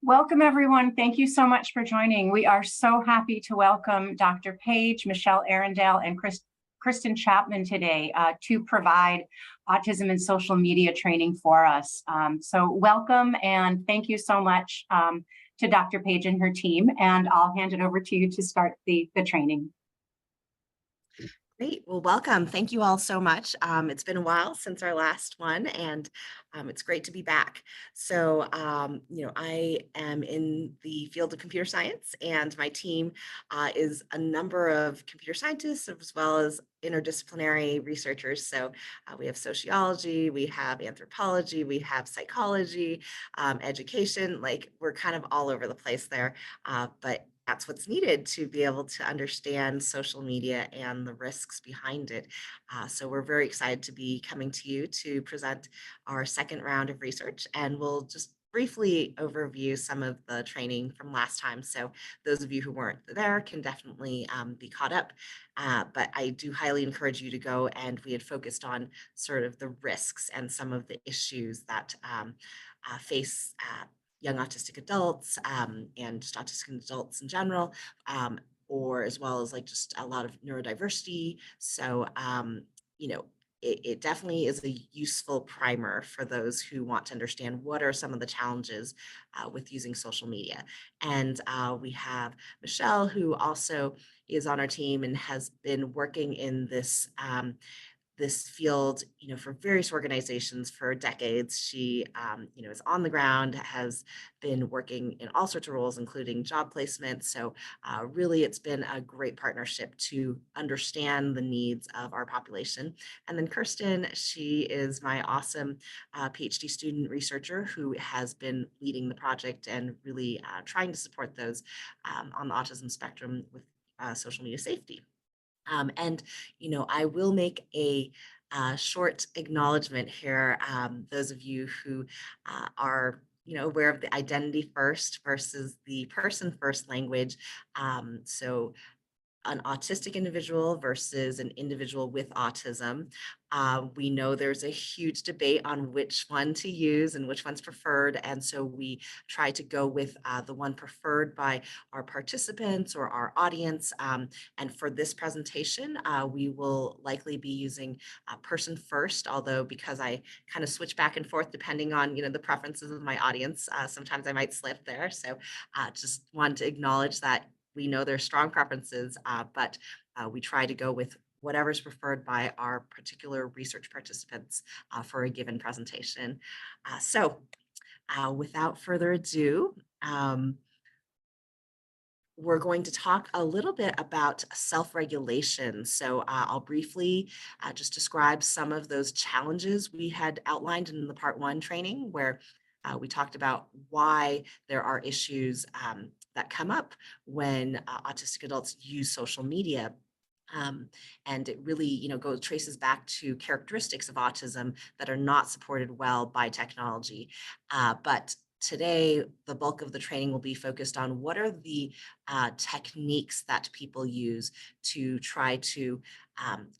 Welcome, everyone. Thank you so much for joining. We are so happy to welcome Dr. Page, Michelle Arundel, and Kristen Chapman today to provide autism and social media training for us. So welcome and thank you so much to Dr. Page and her team. And I'll hand it over to you to start the training. Great. Well, welcome. Thank you all so much. It's been a while since our last one, and it's great to be back. So, I am in the field of computer science, and my team is a number of computer scientists as well as interdisciplinary researchers. So, we have sociology, we have anthropology, we have psychology, education. Like we're kind of all over the place there, but that's what's needed to be able to understand social media and the risks behind it. So we're very excited to be coming to you to present our second round of research, and we'll just briefly overview some of the training from last time. So those of you who weren't there can definitely be caught up. But I do highly encourage you to go, and we had focused on sort of the risks and some of the issues that face young autistic adults and just autistic adults in general, or as well as like just a lot of neurodiversity. So, it definitely is a useful primer for those who want to understand what are some of the challenges with using social media. And we have Michelle, who also is on our team and has been working in this field, for various organizations for decades. She, is on the ground, has been working in all sorts of roles, including job placement. So really, it's been a great partnership to understand the needs of our population. And then Kirsten, she is my awesome PhD student researcher who has been leading the project and really trying to support those on the autism spectrum with social media safety. I will make a short acknowledgement here. Those of you who are aware of the identity first versus the person first language. So an autistic individual versus an individual with autism. We know there's a huge debate on which one to use and which one's preferred. And so we try to go with the one preferred by our participants or our audience. And for this presentation, we will likely be using person first, although because I kind of switch back and forth depending on, the preferences of my audience, sometimes I might slip there. So just want to acknowledge that we know there's strong preferences, but we try to go with whatever's preferred by our particular research participants for a given presentation. So without further ado, we're going to talk a little bit about self-regulation. So I'll briefly just describe some of those challenges we had outlined in the part one training, where we talked about why there are issues that come up when autistic adults use social media. And it really, traces back to characteristics of autism that are not supported well by technology. But today, the bulk of the training will be focused on what are the techniques that people use to try to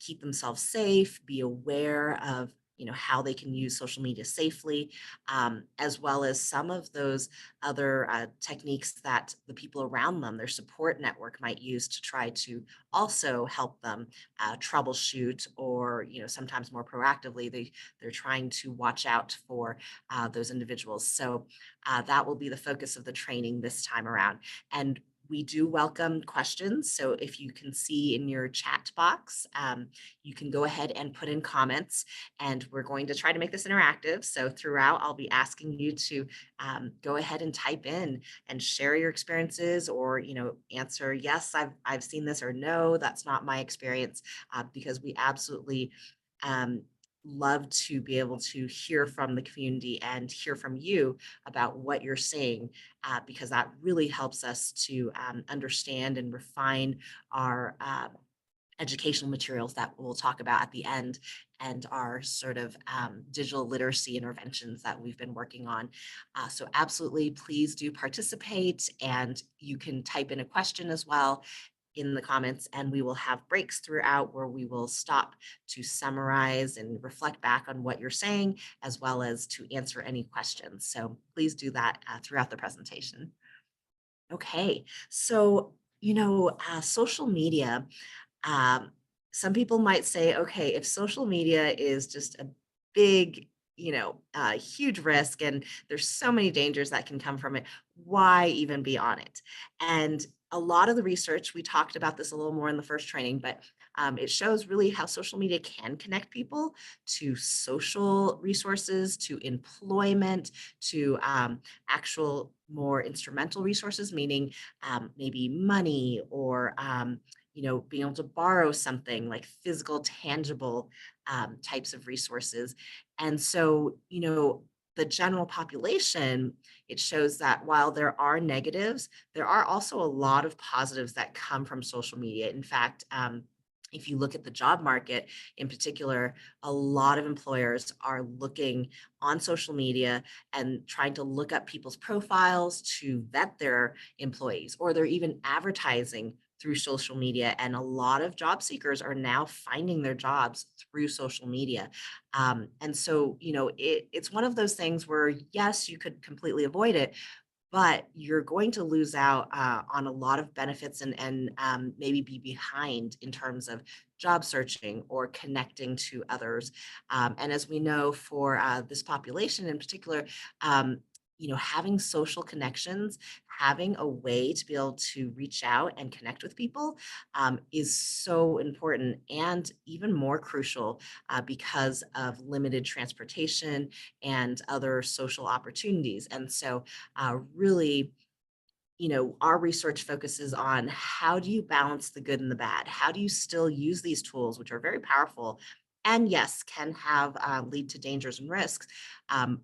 keep themselves safe, be aware of how they can use social media safely, as well as some of those other techniques that the people around them, their support network, might use to try to also help them troubleshoot, or sometimes more proactively, they're trying to watch out for those individuals. So that will be the focus of the training this time around. And we do welcome questions. So if you can see in your chat box, you can go ahead and put in comments, and we're going to try to make this interactive. So throughout, I'll be asking you to go ahead and type in and share your experiences, or answer yes, I've seen this, or no, that's not my experience, because we absolutely love to be able to hear from the community and hear from you about what you're seeing, because that really helps us to understand and refine our educational materials that we'll talk about at the end, and our sort of digital literacy interventions that we've been working on. So absolutely, please do participate, and you can type in a question as well. in the comments, and we will have breaks throughout where we will stop to summarize and reflect back on what you're saying, as well as to answer any questions. So please do that throughout the presentation. Okay, so social media. Um, some people might say, okay, if social media is just a big, huge risk, and there's so many dangers that can come from it, why even be on it? And a lot of the research, we talked about this a little more in the first training, but it shows really how social media can connect people to social resources, to employment, to actual more instrumental resources, meaning maybe money or being able to borrow something like physical, tangible types of resources. And so, the general population, it shows that while there are negatives, there are also a lot of positives that come from social media. In fact, if you look at the job market in particular, a lot of employers are looking on social media and trying to look up people's profiles to vet their employees, or they're even advertising through social media. And a lot of job seekers are now finding their jobs through social media. And so, it's one of those things where, yes, you could completely avoid it, but you're going to lose out on a lot of benefits, and maybe be behind in terms of job searching or connecting to others. And as we know, for this population in particular, having social connections, having a way to be able to reach out and connect with people is so important, and even more crucial because of limited transportation and other social opportunities. And so, really, our research focuses on how do you balance the good and the bad? How do you still use these tools, which are very powerful and, yes, can have lead to dangers and risks,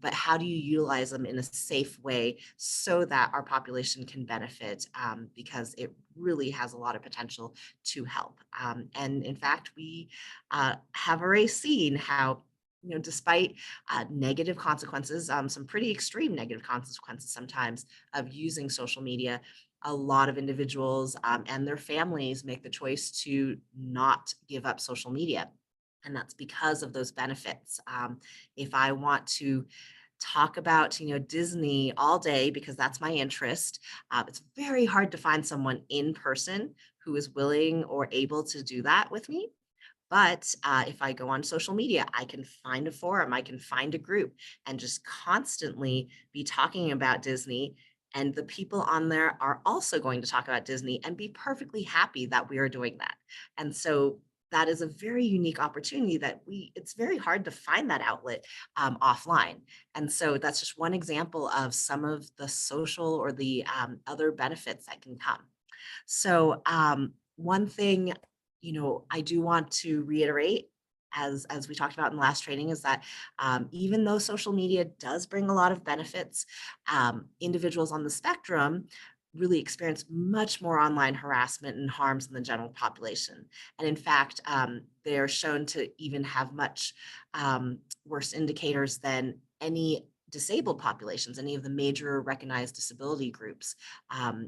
but how do you utilize them in a safe way so that our population can benefit, because it really has a lot of potential to help. And in fact, we have already seen how, despite negative consequences, some pretty extreme negative consequences sometimes of using social media, a lot of individuals and their families make the choice to not give up social media. And that's because of those benefits. If I want to talk about, Disney all day because that's my interest, it's very hard to find someone in person who is willing or able to do that with me. But if I go on social media, I can find a forum, I can find a group, and just constantly be talking about Disney. And the people on there are also going to talk about Disney and be perfectly happy that we are doing that. And so that is a very unique opportunity that it's very hard to find that outlet offline. And so that's just one example of some of the social or the other benefits that can come. So, one thing, I do want to reiterate, as we talked about in the last training, is that even though social media does bring a lot of benefits, individuals on the spectrum really experience much more online harassment and harms than the general population. And in fact, they're shown to even have much worse indicators than any disabled populations, any of the major recognized disability groups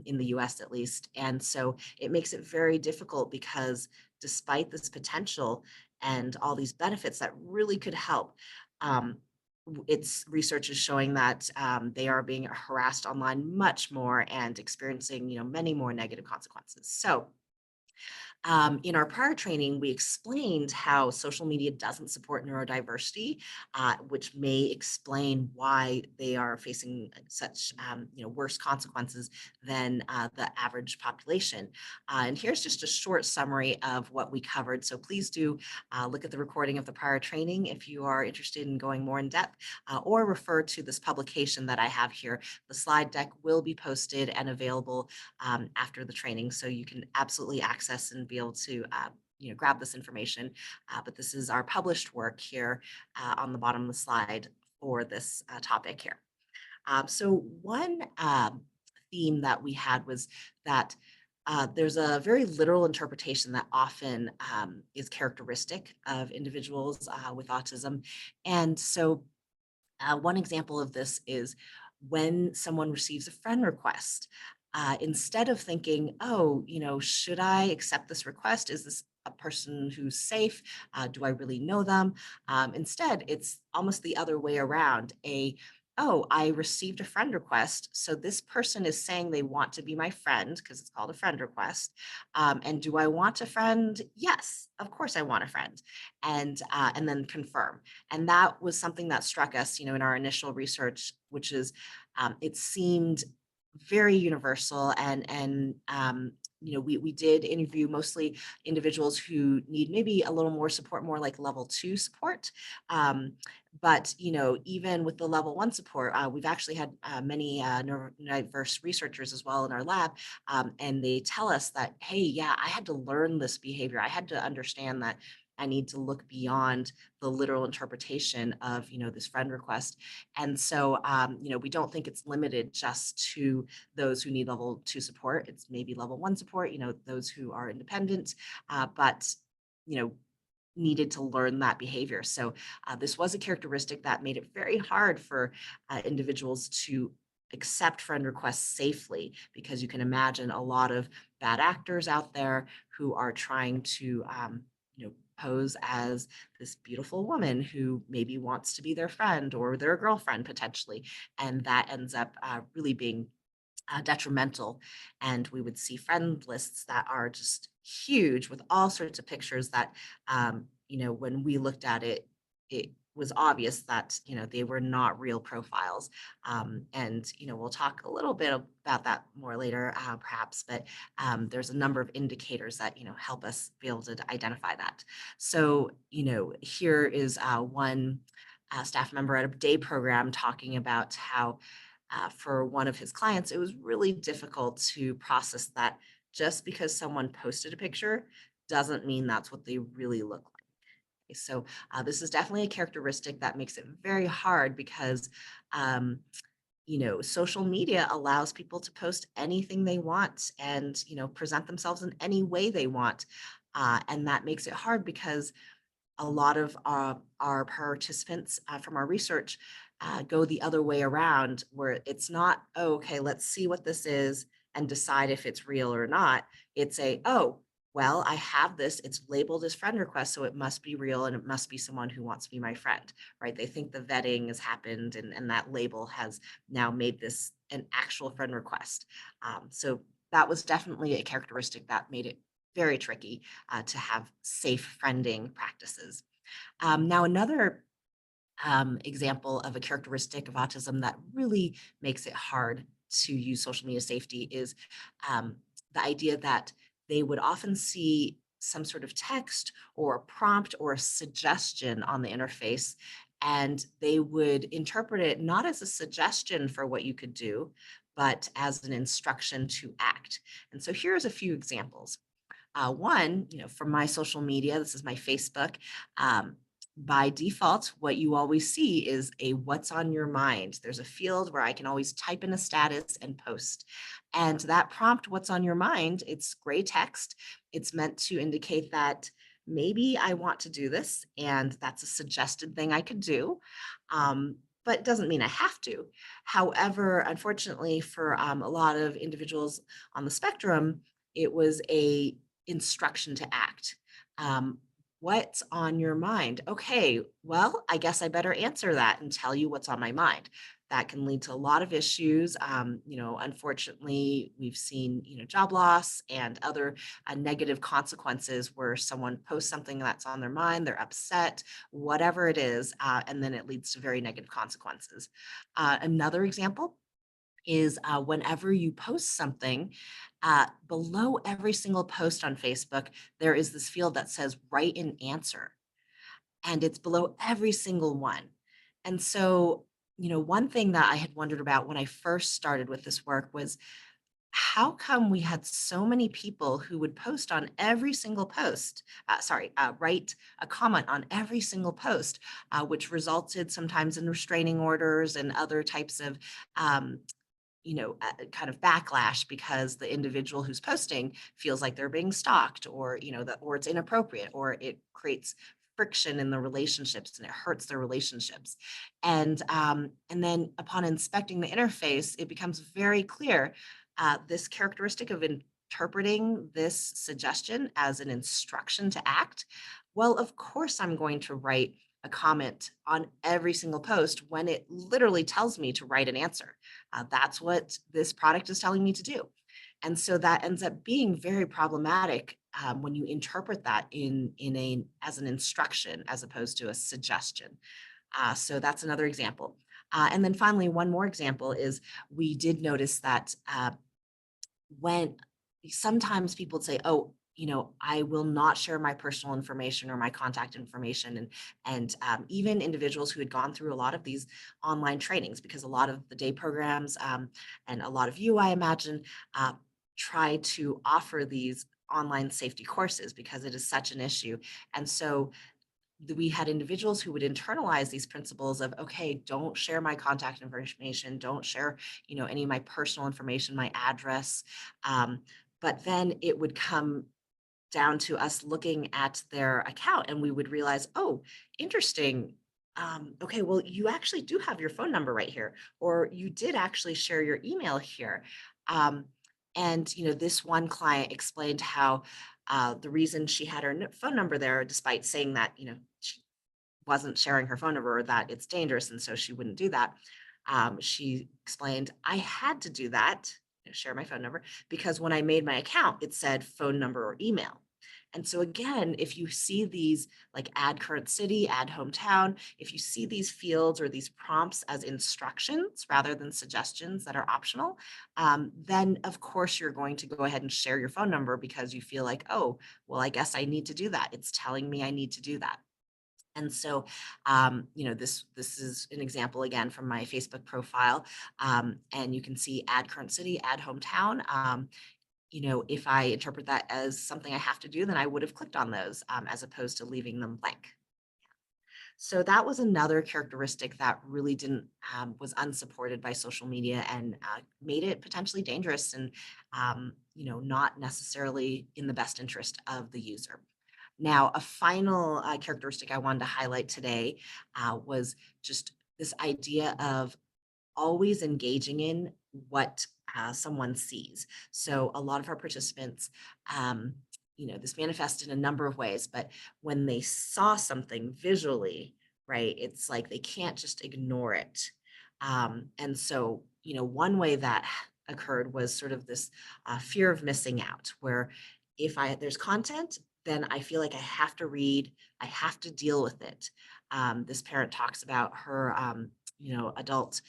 in the US at least. And so it makes it very difficult because despite this potential and all these benefits that really could help, its research is showing that they are being harassed online much more and experiencing, many more negative consequences. So in our prior training, we explained how social media doesn't support neurodiversity, which may explain why they are facing such worse consequences than the average population. And here's just a short summary of what we covered. So please do look at the recording of the prior training if you are interested in going more in depth, or refer to this publication that I have here. The slide deck will be posted and available after the training, so you can absolutely access and be able to grab this information. But this is our published work here on the bottom of the slide for this topic here. So one theme that we had was that there's a very literal interpretation that often is characteristic of individuals with autism. And so one example of this is when someone receives a friend request. instead of thinking, oh, should I accept this request? Is this a person who's safe? Do I really know them? Instead, it's almost the other way around. Oh, I received a friend request. So this person is saying they want to be my friend because it's called a friend request. And do I want a friend? Yes, of course I want a friend. And then confirm. And that was something that struck us, in our initial research, which is it seemed very universal and we did interview mostly individuals who need maybe a little more support, more like level 2 support. But even with the level 1 support, we've actually had many neurodiverse researchers as well in our lab, and they tell us that, hey, yeah, I had to learn this behavior. I had to understand that I need to look beyond the literal interpretation of this friend request. And so we don't think it's limited just to those who need level 2 support. It's maybe level 1 support, those who are independent, but you know needed to learn that behavior. So this was a characteristic that made it very hard for individuals to accept friend requests safely, because you can imagine a lot of bad actors out there who are trying to pose as this beautiful woman who maybe wants to be their friend or their girlfriend potentially, and that ends up really being detrimental. And we would see friend lists that are just huge with all sorts of pictures that, when we looked at it, it was obvious that, they were not real profiles. And we'll talk a little bit about that more later, perhaps, but there's a number of indicators that, help us be able to identify that. So, here is one staff member at a day program talking about how for one of his clients, it was really difficult to process that just because someone posted a picture doesn't mean that's what they really look like. So this is definitely a characteristic that makes it very hard because social media allows people to post anything they want and present themselves in any way they want. And that makes it hard because a lot of our participants from our research go the other way around, where it's not, oh, okay, let's see what this is and decide if it's real or not. It's oh, well, I have this, it's labeled as friend request, so it must be real and it must be someone who wants to be my friend, right? They think the vetting has happened and that label has now made this an actual friend request. So that was definitely a characteristic that made it very tricky to have safe friending practices. Now, another example of a characteristic of autism that really makes it hard to use social media safety is the idea that they would often see some sort of text or a prompt or a suggestion on the interface, and they would interpret it not as a suggestion for what you could do, but as an instruction to act. And so here's a few examples. One, from my social media, this is my Facebook. By default, what you always see is a what's on your mind. There's a field where I can always type in a status and post. And that prompt, what's on your mind, it's gray text. It's meant to indicate that maybe I want to do this, and that's a suggested thing I could do. But it doesn't mean I have to. However, unfortunately, for a lot of individuals on the spectrum, it was a instruction to act. Um, what's on your mind? Okay, well, I guess I better answer that and tell you what's on my mind. That can lead to a lot of issues. Unfortunately, we've seen, job loss and other negative consequences where someone posts something that's on their mind, they're upset, whatever it is, and then it leads to very negative consequences. Another example is whenever you post something, below every single post on Facebook, there is this field that says write an answer, and it's below every single one. And so, one thing that I had wondered about when I first started with this work was how come we had so many people who would post on every single post, write a comment on every single post, which resulted sometimes in restraining orders and other types of kind of backlash because the individual who's posting feels like they're being stalked, or that, or it's inappropriate, or it creates friction in the relationships and it hurts their relationships. And then upon inspecting the interface, it becomes very clear this characteristic of interpreting this suggestion as an instruction to act, well, of course, I'm going to write a comment on every single post when it literally tells me to write an answer. That's what this product is telling me to do. And so that ends up being very problematic when you interpret that in a as an instruction as opposed to a suggestion. So that's another example. And then finally, one more example is we did notice that when sometimes people would say, "Oh, I will not share my personal information or my contact information," and even individuals who had gone through a lot of these online trainings, because a lot of the day programs and a lot of you, I imagine, uh, try to offer these online safety courses because it is such an issue. And so we had individuals who would internalize these principles of, okay, don't share my contact information, don't share any of my personal information, my address. um, but then it would come down to us looking at their account and we would realize, oh, interesting. Okay, well, you actually do have your phone number right here, or you did actually share your email here. um, and this one client explained how the reason she had her phone number there, despite saying that she wasn't sharing her phone number, or that it's dangerous and so she wouldn't do that. She explained, I had to do that, share my phone number, because when I made my account, it said phone number or email. And so again, if you see these, like add current city, add hometown, if you see these fields or these prompts as instructions rather than suggestions that are optional, then of course you're going to go ahead and share your phone number because you feel like, oh, well, I guess I need to do that. It's telling me I need to do that. And so, this is an example again from my Facebook profile, and you can see add current city, add hometown. If I interpret that as something I have to do, then I would have clicked on those as opposed to leaving them blank. So that was another characteristic that really didn't was unsupported by social media and made it potentially dangerous and not necessarily in the best interest of the user. Now, a final characteristic I wanted to highlight today was just this idea of always engaging in what someone sees. So, a lot of our participants, this manifests in a number of ways, but when they saw something visually, right, it's like they can't just ignore it. And so, one way that occurred was sort of this fear of missing out, where if there's content, then I feel like I have to read, I have to deal with it. This parent talks about her, adult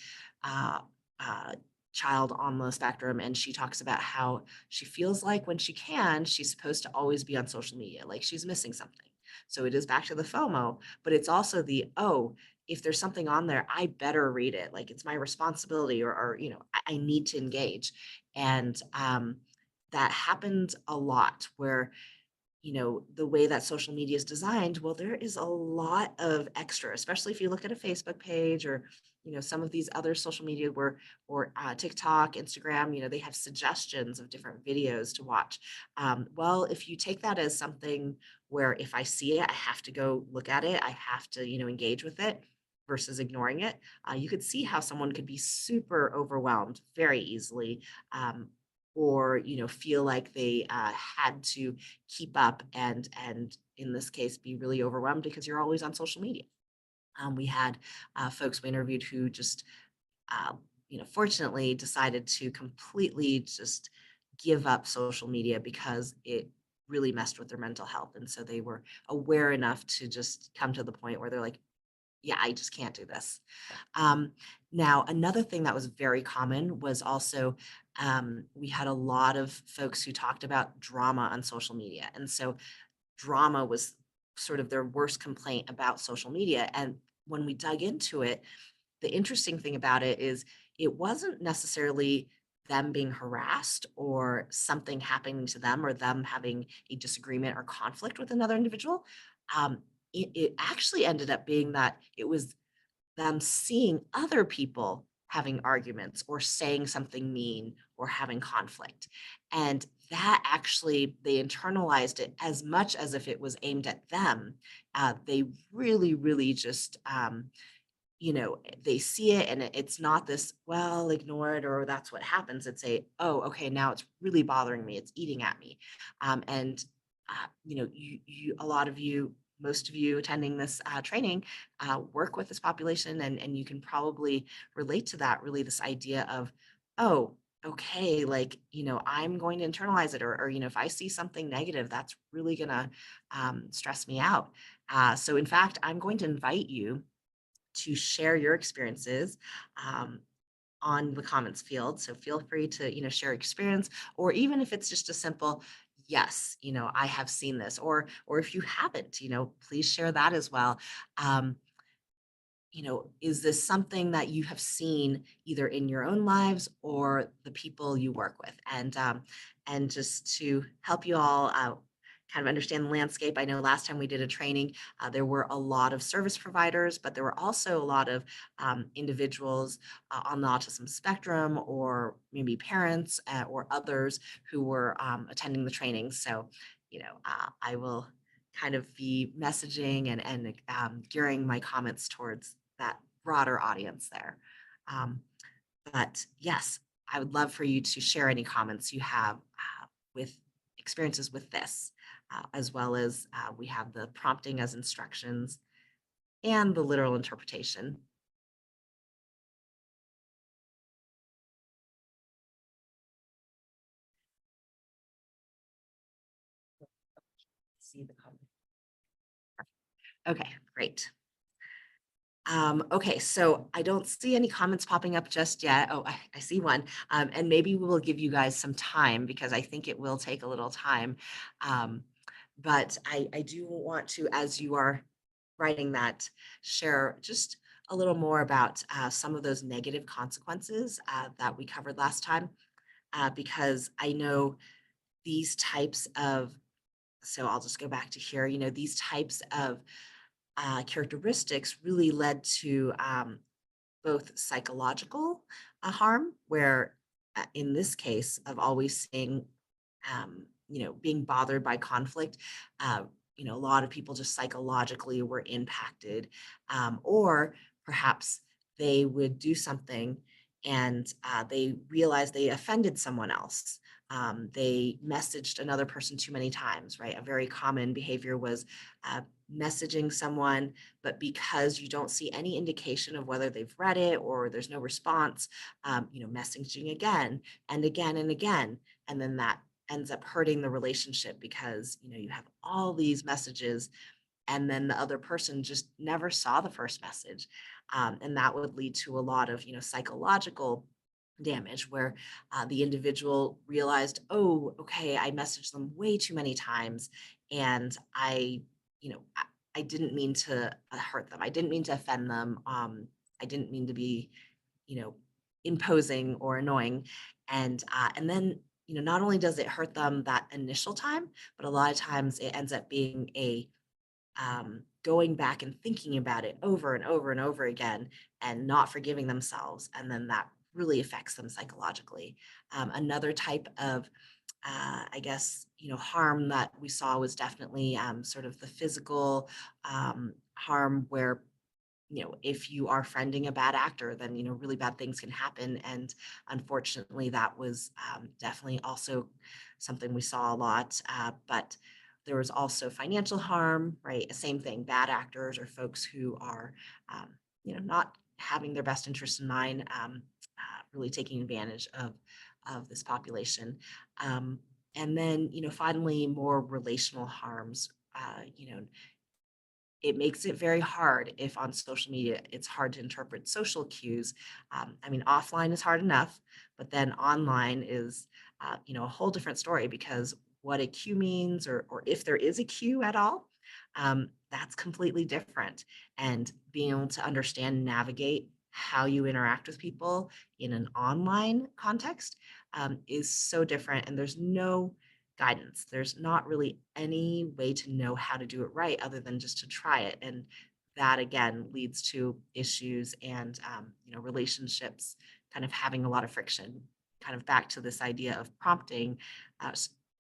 uh, uh, child on the spectrum, and she talks about how she feels like when she can, she's supposed to always be on social media, like she's missing something. So it is back to the FOMO, but it's also the, oh, if there's something on there, I better read it. Like it's my responsibility, or I need to engage. And that happens a lot where the way that social media is designed, well, there is a lot of extra, especially if you look at a Facebook page or, some of these other social media or TikTok, Instagram, they have suggestions of different videos to watch. Well, if you take that as something where if I see it, I have to go look at it, I have to, engage with it versus ignoring it, you could see how someone could be super overwhelmed very easily. Or feel like they had to keep up and in this case be really overwhelmed because you're always on social media. We had folks we interviewed who just uh, fortunately decided to completely just give up social media because it really messed with their mental health, and so they were aware enough to just come to the point where they're like, yeah, I just can't do this. Um, Now, another thing that was very common was also we had a lot of folks who talked about drama on social media. And so drama was sort of their worst complaint about social media. And when we dug into it, the interesting thing about it is it wasn't necessarily them being harassed or something happening to them or them having a disagreement or conflict with another individual. Um, it actually ended up being that it was them seeing other people having arguments or saying something mean or having conflict. And that actually, they internalized it as much as if it was aimed at them. They really, really just they see it and it's not this, well, ignore it or that's what happens. It's oh, okay, now it's really bothering me. It's eating at me. And, a lot of you, most of you attending this training work with this population, and you can probably relate to that, really, this idea of, oh, okay, like, I'm going to internalize it, or if I see something negative, that's really going to stress me out. So in fact, I'm going to invite you to share your experiences um, on the comments field. So feel free to, share experience, or even if it's just a simple, yes, I have seen this, or if you haven't, please share that as well. Um, is this something that you have seen either in your own lives or the people you work with? And just to help you all kind of understand the landscape, I know last time we did a training, there were a lot of service providers, but there were also a lot of individuals on the autism spectrum, or maybe parents or others who were attending the training. So, I will kind of be messaging and gearing my comments towards that broader audience there. Um, but yes, I would love for you to share any comments you have with experiences with this, as well as we have the prompting as instructions and the literal interpretation. See the comment. Okay, great. Okay, so I don't see any comments popping up just yet. Oh, I see one. And maybe we will give you guys some time, because I think it will take a little time. Um, but I do want to, as you are writing that, share just a little more about some of those negative consequences that we covered last time, because I know these types of, so I'll just go back to here, these types of characteristics really led to both psychological harm, where in this case of always saying, being bothered by conflict, uh, a lot of people just psychologically were impacted, or perhaps they would do something and they realized they offended someone else. They messaged another person too many times, right? A very common behavior was messaging someone, but because you don't see any indication of whether they've read it or there's no response, messaging again and again and again. And then that ends up hurting the relationship, because, you have all these messages and then the other person just never saw the first message. And that would lead to a lot of, psychological damage, where the individual realized, oh, okay, I messaged them way too many times, and I didn't mean to hurt them. I didn't mean to offend them. I didn't mean to be, you know, imposing or annoying. And then, not only does it hurt them that initial time, but a lot of times it ends up being a going back and thinking about it over and over and over again, and not forgiving themselves. And then that really affects them psychologically. Another type of, I guess, harm that we saw was definitely sort of the physical harm, where, if you are friending a bad actor, then, really bad things can happen. And unfortunately, that was definitely also something we saw a lot. But there was also financial harm, right? Same thing, bad actors or folks who are, not having their best interest in mind, really taking advantage of this population. And then, finally, more relational harms. It makes it very hard if on social media it's hard to interpret social cues. I mean, offline is hard enough, but then online is, a whole different story, because what a cue means, or if there is a cue at all, that's completely different. And being able to understand and navigate how you interact with people in an online context is so different. And there's no guidance. There's not really any way to know how to do it right, other than just to try it. And that again leads to issues and, relationships kind of having a lot of friction. Kind of back to this idea of prompting,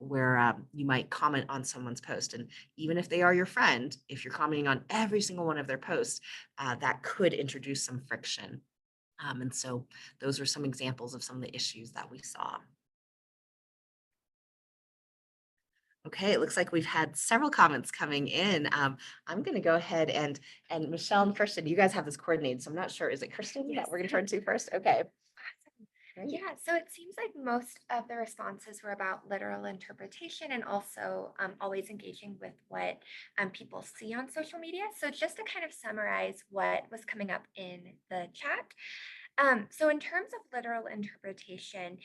where you might comment on someone's post. And even if they are your friend, if you're commenting on every single one of their posts, that could introduce some friction. And so those are some examples of some of the issues that we saw. Okay, it looks like we've had several comments coming in. I'm going to go ahead and Michelle and Kirsten, you guys have this coordinated, so I'm not sure. Is it Kirsten Yes. that we're going to turn to first? Okay. Great. Yeah, so it seems like most of the responses were about literal interpretation and also always engaging with what people see on social media. So just to kind of summarize what was coming up in the chat. So in terms of literal interpretation,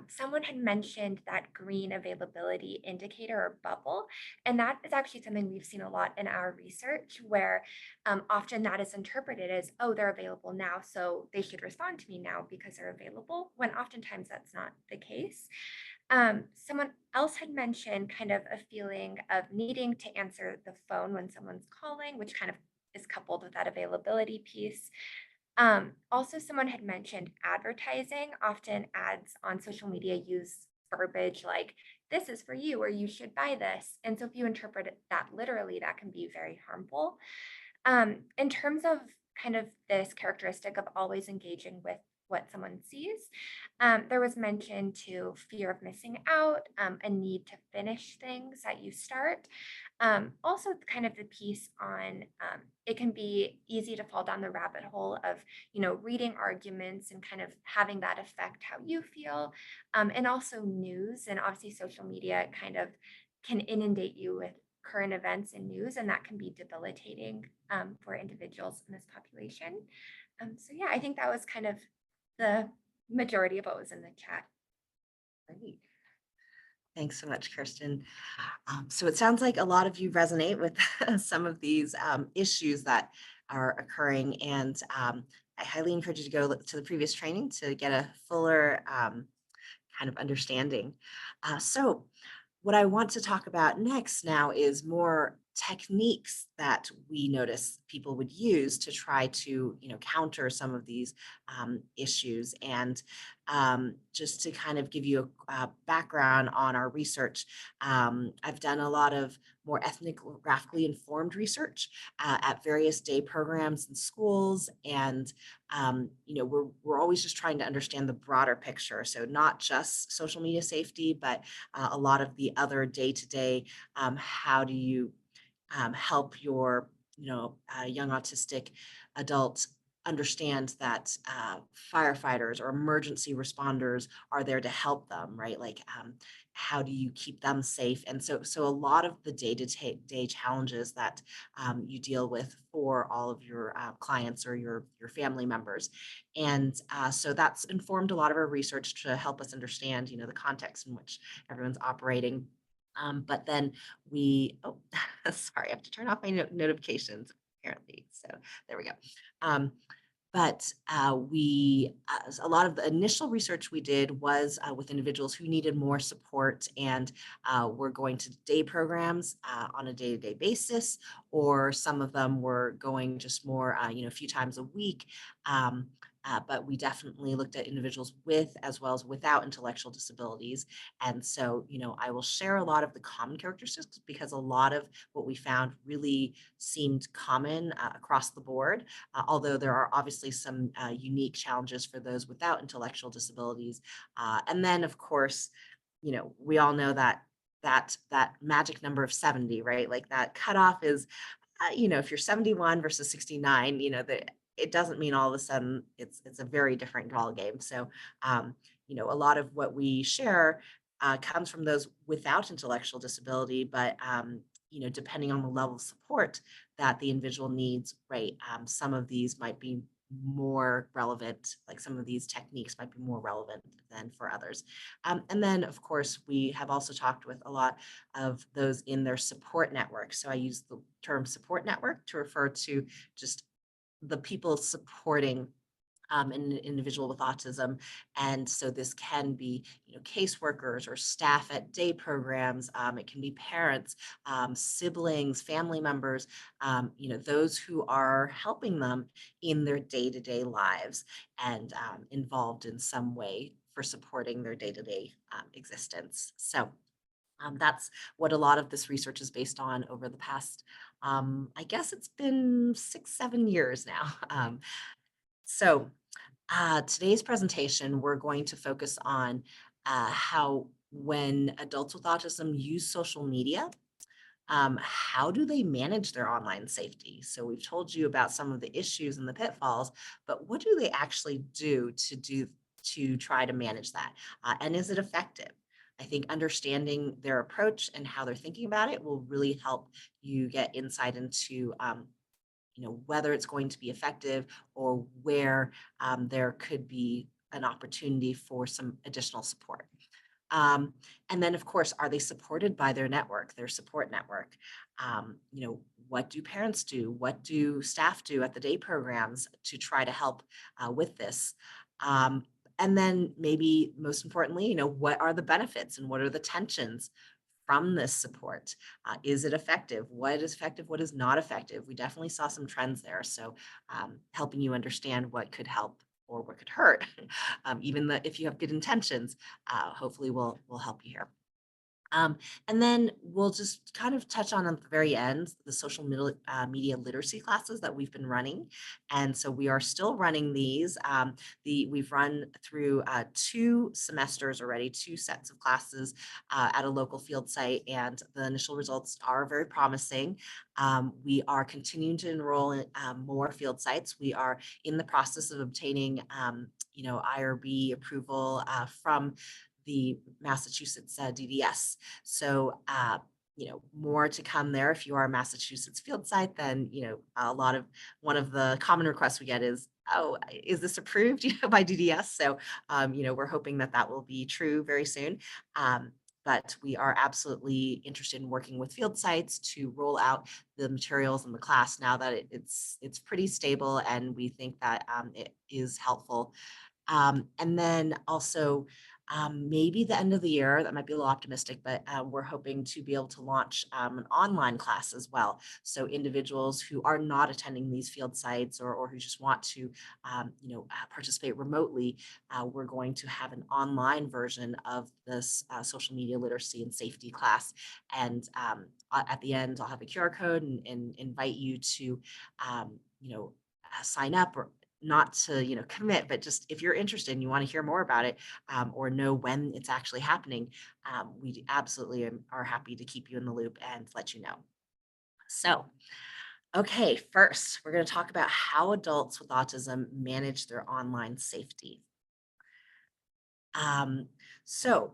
someone had mentioned that green availability indicator or bubble, and that is actually something we've seen a lot in our research where often that is interpreted as, oh, they're available now, so they should respond to me now because they're available, when oftentimes that's not the case. Someone else had mentioned kind of a feeling of needing to answer the phone when someone's calling, which kind of is coupled with that availability piece. Also, someone had mentioned advertising. Often ads on social media use verbiage like, this is for you, or you should buy this. And so if you interpret that literally, that can be very harmful. In terms of kind of this characteristic of always engaging with what someone sees, there was mention to fear of missing out, a need to finish things that you start. Also, kind of the piece on it can be easy to fall down the rabbit hole of, reading arguments and kind of having that affect how you feel, and also news and obviously social media kind of can inundate you with current events and news, and that can be debilitating for individuals in this population. So yeah, I think that was kind of the majority of what was in the chat. Great. Thanks so much, Kirsten. So it sounds like a lot of you resonate with some of these issues that are occurring, and I highly encourage you to go to the previous training to get a fuller kind of understanding. So what I want to talk about next now is more techniques that we notice people would use to try to, counter some of these issues. And just to kind of give you a background on our research, I've done a lot of more ethnographically informed research at various day programs in schools, and we're always just trying to understand the broader picture. So not just social media safety, but a lot of the other day-to-day, how do you help your young autistic adults understand that firefighters or emergency responders are there to help them, right? Like how do you keep them safe? And so a lot of the day-to-day challenges that you deal with for all of your clients or your family members. And so that's informed a lot of our research to help us understand, the context in which everyone's operating. But then sorry, I have to turn off my notifications apparently. So there we go. But a lot of the initial research we did was with individuals who needed more support, and were going to day programs on a day-to-day basis, or some of them were going just more, a few times a week. But we definitely looked at individuals with as well as without intellectual disabilities. And so, I will share a lot of the common characteristics because a lot of what we found really seemed common across the board, although there are obviously some unique challenges for those without intellectual disabilities. And then, of course, we all know that magic number of 70, right? Like that cutoff is, if you're 71 versus 69, it doesn't mean all of a sudden it's a very different ball game. So, a lot of what we share comes from those without intellectual disability, but depending on the level of support that the individual needs, right? Some of these might be more relevant, like some of these techniques might be more relevant than for others. And then, of course, we have also talked with a lot of those in their support network. So I use the term support network to refer to just the people supporting an individual with autism. And so this can be, caseworkers or staff at day programs. It can be parents, siblings, family members, those who are helping them in their day-to-day lives and involved in some way for supporting their day-to-day existence. So That's what a lot of this research is based on over the past, I guess it's been 6, 7 years now. So today's presentation, we're going to focus on how when adults with autism use social media, how do they manage their online safety? So we've told you about some of the issues and the pitfalls, but what do they actually do to try to manage that? And is it effective? I think understanding their approach and how they're thinking about it will really help you get insight into whether it's going to be effective or where there could be an opportunity for some additional support. Um, and then, of course, are they supported by their network, their support network? What do parents do? What do staff do at the day programs to try to help with this? Um, and then maybe most importantly, what are the benefits and what are the tensions from this support? Is it effective? What is effective? What is not effective? We definitely saw some trends there. So helping you understand what could help or what could hurt, if you have good intentions, hopefully will help you here. And then we'll just kind of touch on at the very end the social media literacy classes that we've been running. And so we are still running these. We've run through 2 semesters already, 2 sets of classes at a local field site, and the initial results are very promising. We are continuing to enroll in more field sites. We are in the process of obtaining IRB approval from the Massachusetts DDS. So, more to come there. If you are a Massachusetts field site, then, one of the common requests we get is, oh, is this approved, by DDS? So, we're hoping that that will be true very soon. But we are absolutely interested in working with field sites to roll out the materials in the class now that it's pretty stable, and we think that it is helpful. And then also, maybe the end of the year, that might be a little optimistic, but we're hoping to be able to launch an online class as well. So individuals who are not attending these field sites, or who just want to, participate remotely, we're going to have an online version of this social media literacy and safety class. And at the end, I'll have a QR code and invite you to, sign up, or not to commit, but just if you're interested and you want to hear more about it, or know when it's actually happening, we absolutely are happy to keep you in the loop and let you know. So, okay, first we're going to talk about how adults with autism manage their online safety. So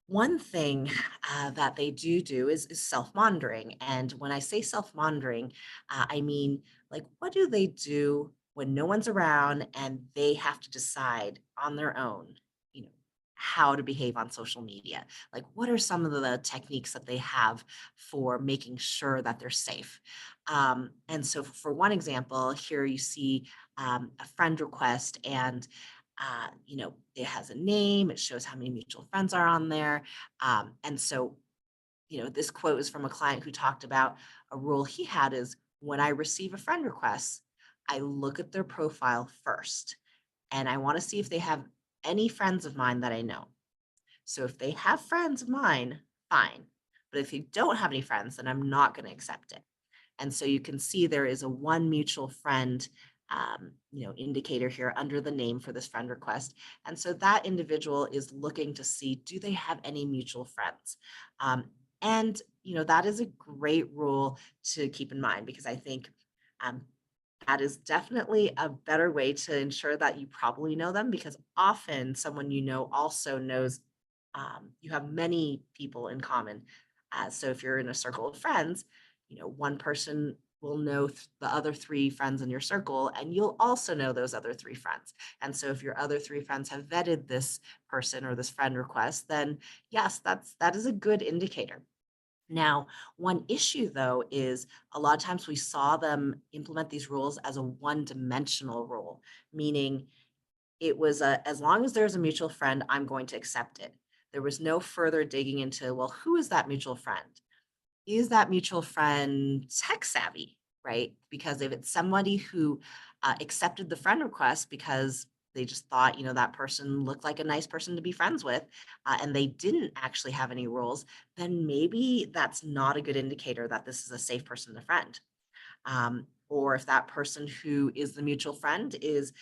one thing that they do is self-monitoring. And when I say self-monitoring, I mean, like, what do they do when no one's around and they have to decide on their own, you know, how to behave on social media? Like, what are some of the techniques that they have for making sure that they're safe? And so for one example, here you see a friend request, and it has a name, it shows how many mutual friends are on there. And so, this quote is from a client who talked about a rule he had is, when I receive a friend request, I look at their profile first, and I want to see if they have any friends of mine that I know. So if they have friends of mine, fine. But if they don't have any friends, then I'm not going to accept it. And so you can see there is a one mutual friend, indicator here under the name for this friend request. And so that individual is looking to see, do they have any mutual friends? And, that is a great rule to keep in mind, because I think that is definitely a better way to ensure that you probably know them, because often someone also knows you have many people in common. So if you're in a circle of friends, one person will know the other 3 friends in your circle, and you'll also know those other 3 friends. And so if your other 3 friends have vetted this person or this friend request, then yes, that is a good indicator. Now, one issue though is a lot of times we saw them implement these rules as a one-dimensional rule, meaning it was as long as there's a mutual friend, I'm going to accept it. There was no further digging into, well, who is that mutual friend? Is that mutual friend tech savvy, right? Because if it's somebody who accepted the friend request because they just thought, that person looked like a nice person to be friends with, and they didn't actually have any rules, then maybe that's not a good indicator that this is a safe person to friend. Or if that person who is the mutual friend is,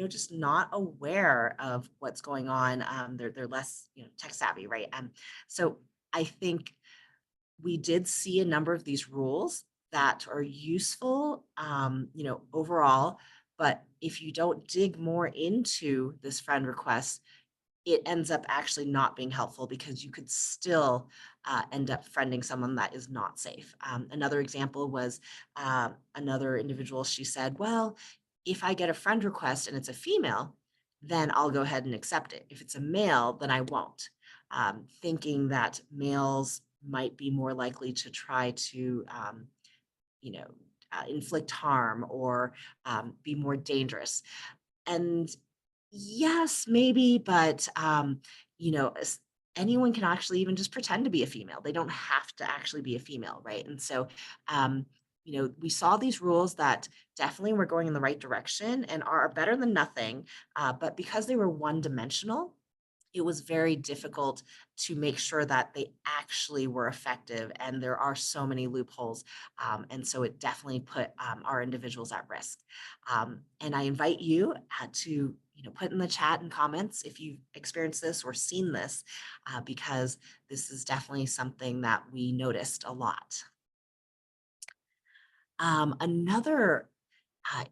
just not aware of what's going on, they're less, tech savvy, right? So I think we did see a number of these rules that are useful, overall. But if you don't dig more into this friend request, it ends up actually not being helpful because you could still end up friending someone that is not safe. Another example was another individual. She said, well, if I get a friend request and it's a female, then I'll go ahead and accept it. If it's a male, then I won't. Thinking that males might be more likely to try to, you know, inflict harm or be more dangerous. And yes, maybe, but you know, s- anyone can actually even just pretend to be a female. They don't have to actually be a female, right? And so, um, we saw these rules that definitely were going in the right direction and are better than nothing. But because they were one dimensional, it was very difficult to make sure that they actually were effective. And there are so many loopholes. And so it definitely put our individuals at risk. And I invite you to put in the chat and comments if you've experienced this or seen this, because this is definitely something that we noticed a lot. Another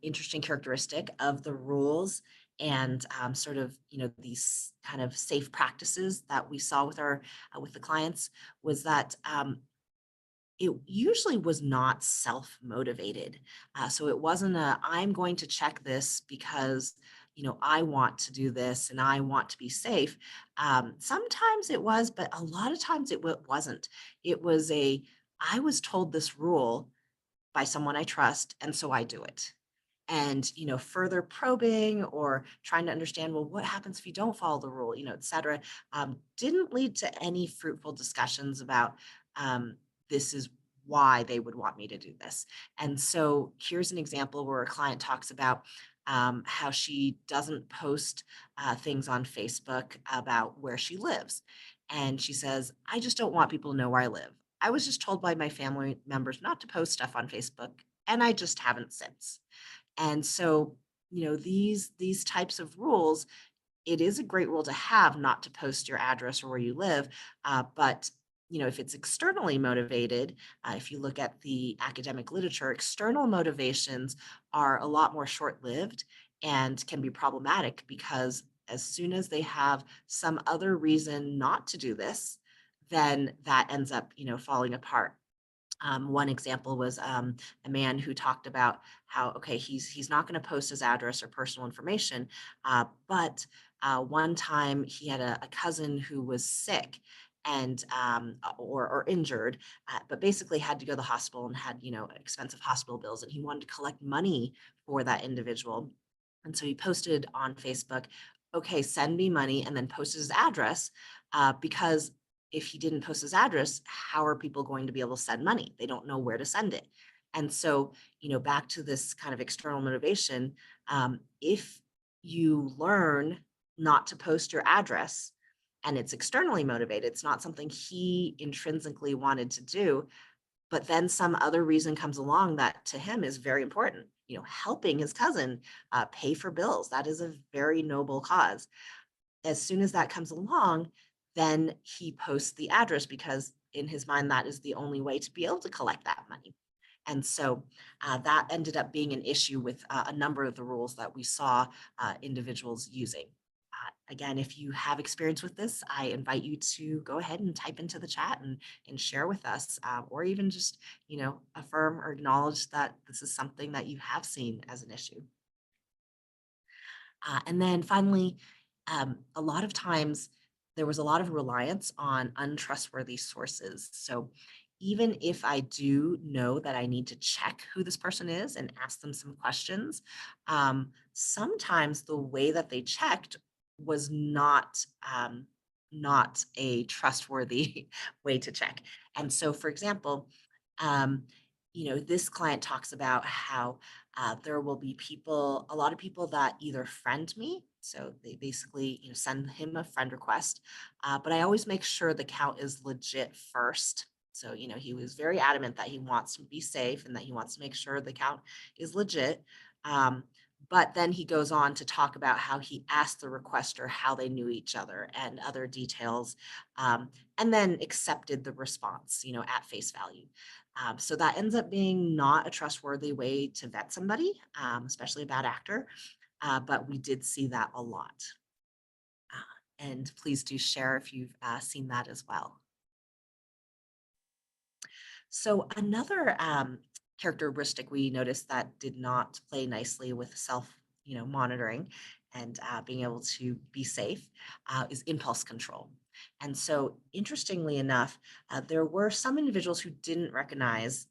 interesting characteristic of the rules and sort of these kind of safe practices that we saw with our with the clients was that it usually was not self-motivated. So it wasn't a, I'm going to check this because, I want to do this and I want to be safe. Sometimes it was, but a lot of times it wasn't. It was I was told this rule by someone I trust, and so I do it. And, further probing or trying to understand, well, what happens if you don't follow the rule, et cetera, didn't lead to any fruitful discussions about this is why they would want me to do this. And so here's an example where a client talks about how she doesn't post things on Facebook about where she lives. And she says, I just don't want people to know where I live. I was just told by my family members not to post stuff on Facebook, and I just haven't since. And so, these types of rules, it is a great rule to have not to post your address or where you live. But if it's externally motivated, if you look at the academic literature, external motivations are a lot more short-lived and can be problematic because as soon as they have some other reason not to do this, then that ends up, falling apart. One example was a man who talked about how, okay, he's not going to post his address or personal information, but one time he had a cousin who was sick and or injured, but basically had to go to the hospital and had expensive hospital bills, and he wanted to collect money for that individual, and so he posted on Facebook, okay, send me money, and then posted his address because if he didn't post his address, how are people going to be able to send money? They don't know where to send it. And so, back to this kind of external motivation, if you learn not to post your address and it's externally motivated, it's not something he intrinsically wanted to do, but then some other reason comes along that to him is very important, helping his cousin pay for bills. That is a very noble cause. As soon as that comes along, then he posts the address because in his mind, that is the only way to be able to collect that money. And so that ended up being an issue with a number of the rules that we saw individuals using. Again, if you have experience with this, I invite you to go ahead and type into the chat and share with us, or even just, affirm or acknowledge that this is something that you have seen as an issue. And then finally, a lot of times there was a lot of reliance on untrustworthy sources. So even if I do know that I need to check who this person is and ask them some questions, sometimes the way that they checked was not a trustworthy way to check. And so, for example, um, this client talks about how there will be a lot of people that either friend me. So they basically, send him a friend request. But I always make sure the account is legit first. So, he was very adamant that he wants to be safe and that he wants to make sure the account is legit. Um, but then he goes on to talk about how he asked the requester how they knew each other and other details, and then accepted the response, at face value. So that ends up being not a trustworthy way to vet somebody, especially a bad actor. But we did see that a lot. And please do share if you've seen that as well. So another characteristic we noticed that did not play nicely with self, monitoring and being able to be safe is impulse control. And so, interestingly enough, there were some individuals who didn't recognize,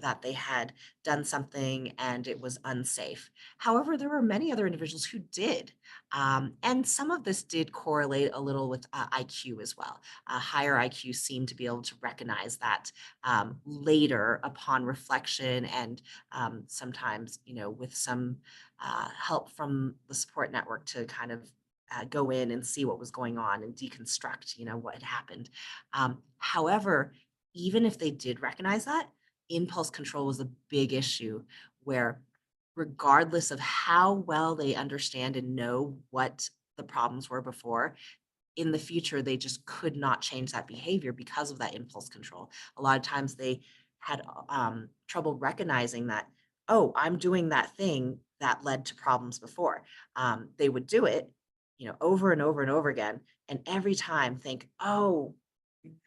that they had done something and it was unsafe. However, there were many other individuals who did, and some of this did correlate a little with IQ as well. Higher IQ seemed to be able to recognize that later upon reflection and sometimes, with some help from the support network to kind of go in and see what was going on and deconstruct, what had happened. However, even if they did recognize that, impulse control was a big issue where regardless of how well they understand and know what the problems were before, in the future, they just could not change that behavior because of that impulse control. A lot of times they had trouble recognizing that, oh, I'm doing that thing that led to problems before. They would do it, over and over and over again. And every time think, oh,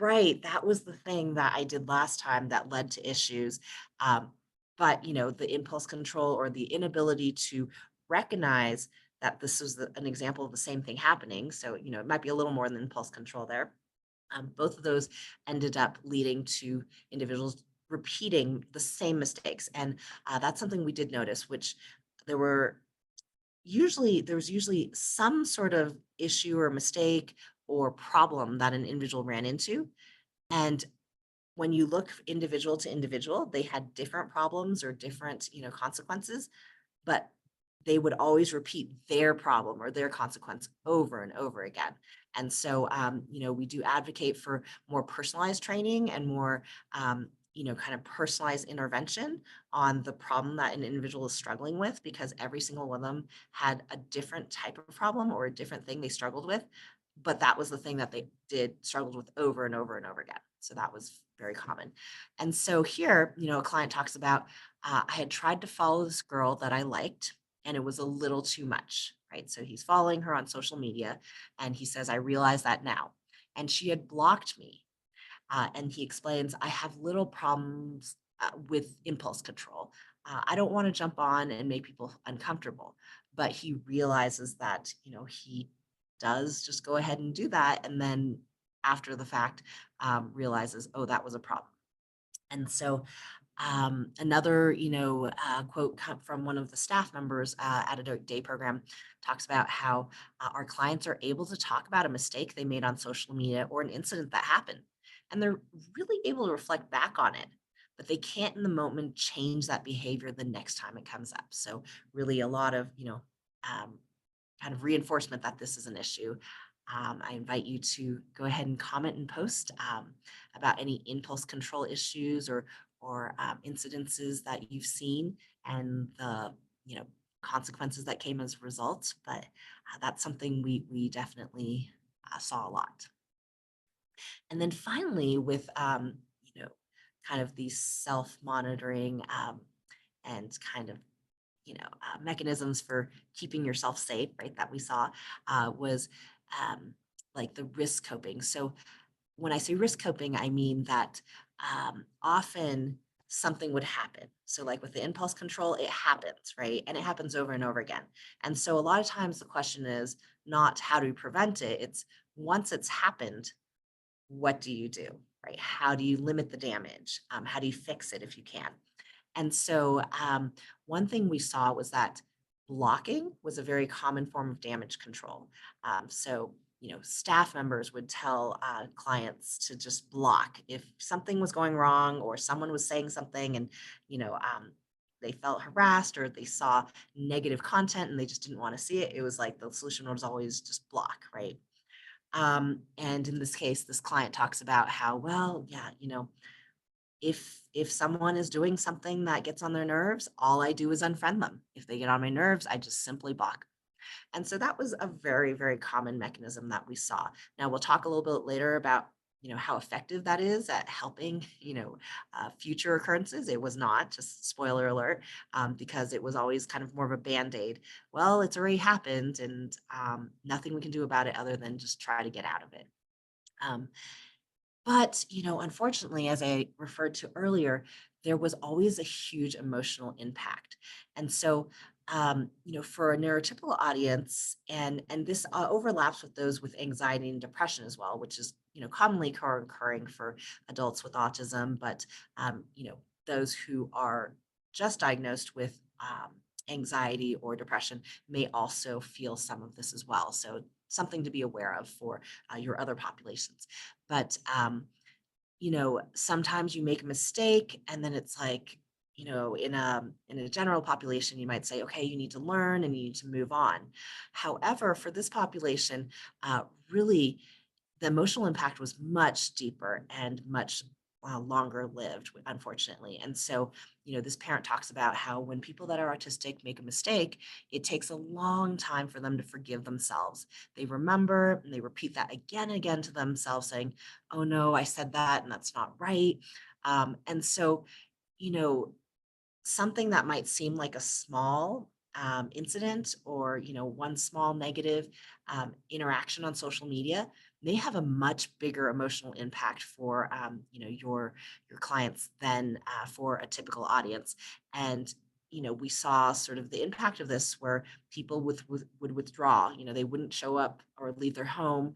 right, that was the thing that I did last time that led to issues. Um, but, the impulse control or the inability to recognize that this was an example of the same thing happening. So, it might be a little more than impulse control there. Both of those ended up leading to individuals repeating the same mistakes. And that's something we did notice, which there was usually some sort of issue or mistake or problem that an individual ran into. And when you look individual to individual, they had different problems or different, consequences, but they would always repeat their problem or their consequence over and over again. And so, we do advocate for more personalized training and more, kind of personalized intervention on the problem that an individual is struggling with, because every single one of them had a different type of problem or a different thing they struggled with. But that was the thing that they struggled with over and over and over again. So that was very common. And so here, a client talks about, I had tried to follow this girl that I liked, and it was a little too much, right? So he's following her on social media, and he says, I realize that now. And she had blocked me. And he explains, I have little problems with impulse control. I don't want to jump on and make people uncomfortable. But he realizes that, he does just go ahead and do that. And then after the fact, realizes, oh, that was a problem. And so another, quote from one of the staff members at a day program talks about how our clients are able to talk about a mistake they made on social media or an incident that happened, and they're really able to reflect back on it, but they can't in the moment change that behavior the next time it comes up. So really a lot of, um, kind of reinforcement that this is an issue. I invite you to go ahead and comment and post about any impulse control issues or incidences that you've seen and the consequences that came as a result. But that's something we definitely saw a lot. And then finally, with kind of these self-monitoring and kind of mechanisms for keeping yourself safe, right? That we saw was like the risk coping. So when I say risk coping, I mean that often something would happen. So like with the impulse control, it happens, right? And it happens over and over again. And so a lot of times the question is not how do we prevent it? It's once it's happened, what do you do, right? How do you limit the damage? How do you fix it if you can? And so one thing we saw was that blocking was a very common form of damage control. So staff members would tell clients to just block if something was going wrong or someone was saying something and, you know, um, they felt harassed or they saw negative content and they just didn't want to see it. It was like the solution was always just block, right? And in this case, this client talks about how, well, yeah, if someone is doing something that gets on their nerves, all I do is unfriend them. If they get on my nerves, I just simply block. And so that was a very, very common mechanism that we saw. Now we'll talk a little bit later about how effective that is at helping future occurrences. It was not, just spoiler alert, because it was always kind of more of a band-aid. Well, it's already happened, and nothing we can do about it other than just try to get out of it. Um, but, unfortunately, as I referred to earlier, there was always a huge emotional impact. And so, for a neurotypical audience, and this overlaps with those with anxiety and depression as well, which is, commonly occurring for adults with autism, but, those who are just diagnosed with anxiety or depression may also feel some of this as well. So something to be aware of for your other populations. But, sometimes you make a mistake and then it's like, in a general population, you might say, okay, you need to learn and you need to move on. However, for this population, really the emotional impact was much deeper and much longer lived, unfortunately. And so, this parent talks about how when people that are autistic make a mistake, it takes a long time for them to forgive themselves. They remember and they repeat that again and again to themselves, saying, oh no, I said that and that's not right. And so, you know, something that might seem like a small incident or one small negative interaction on social media may have a much bigger emotional impact for your clients than for a typical audience. And we saw sort of the impact of this where people would withdraw. They wouldn't show up or leave their home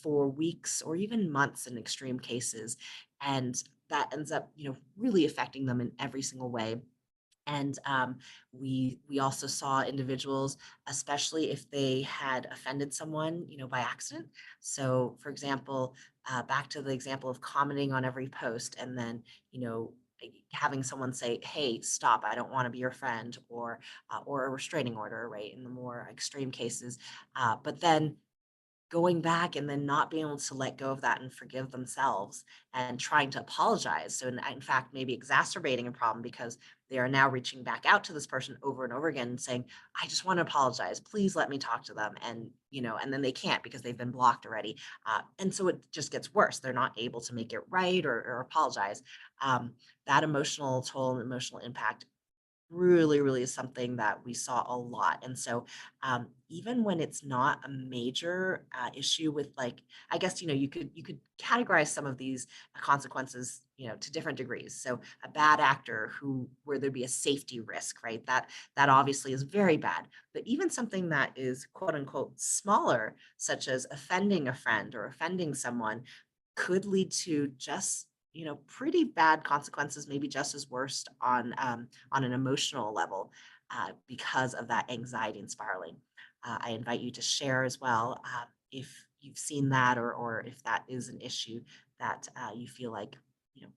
for weeks or even months in extreme cases, and that ends up really affecting them in every single way. And we also saw individuals, especially if they had offended someone, by accident. So, for example, back to the example of commenting on every post, and then having someone say, "Hey, stop! I don't want to be your friend," or a restraining order, right? In the more extreme cases, but then going back and then not being able to let go of that and forgive themselves and trying to apologize. So in fact, maybe exacerbating a problem because they are now reaching back out to this person over and over again and saying, I just want to apologize. Please let me talk to them. And then they can't because they've been blocked already. And so it just gets worse. They're not able to make it right or apologize. That emotional toll and emotional impact really, really is something that we saw a lot. And so, even when it's not a major issue with, like, I guess, you could categorize some of these consequences, to different degrees. So a bad actor where there'd be a safety risk, right? That obviously is very bad. But even something that is quote unquote smaller, such as offending a friend or offending someone, could lead to just pretty bad consequences, maybe just as worst on an emotional level because of that anxiety and spiraling. I invite you to share as well if you've seen that or if that is an issue that you feel like you know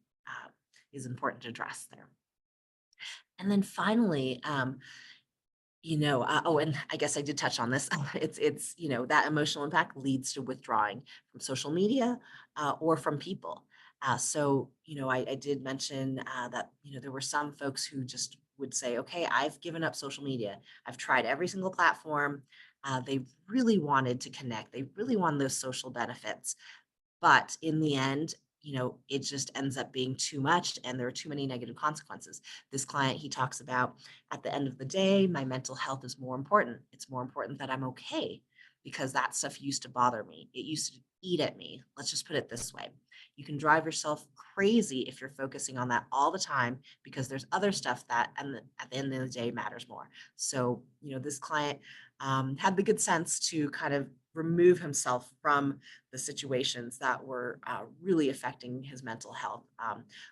is important to address there. And then finally, oh, and I guess I did touch on this. It's that emotional impact leads to withdrawing from social media or from people. So I did mention that there were some folks who just would say, okay, I've given up social media. I've tried every single platform. They really wanted to connect. They really wanted those social benefits, but in the end, it just ends up being too much and there are too many negative consequences. This client, he talks about, at the end of the day, my mental health is more important. It's more important that I'm okay because that stuff used to bother me. It used to eat at me. Let's just put it this way. You can drive yourself crazy if you're focusing on that all the time because there's other stuff that at the end of the day matters more. So, this client had the good sense to kind of remove himself from the situations that were really affecting his mental health.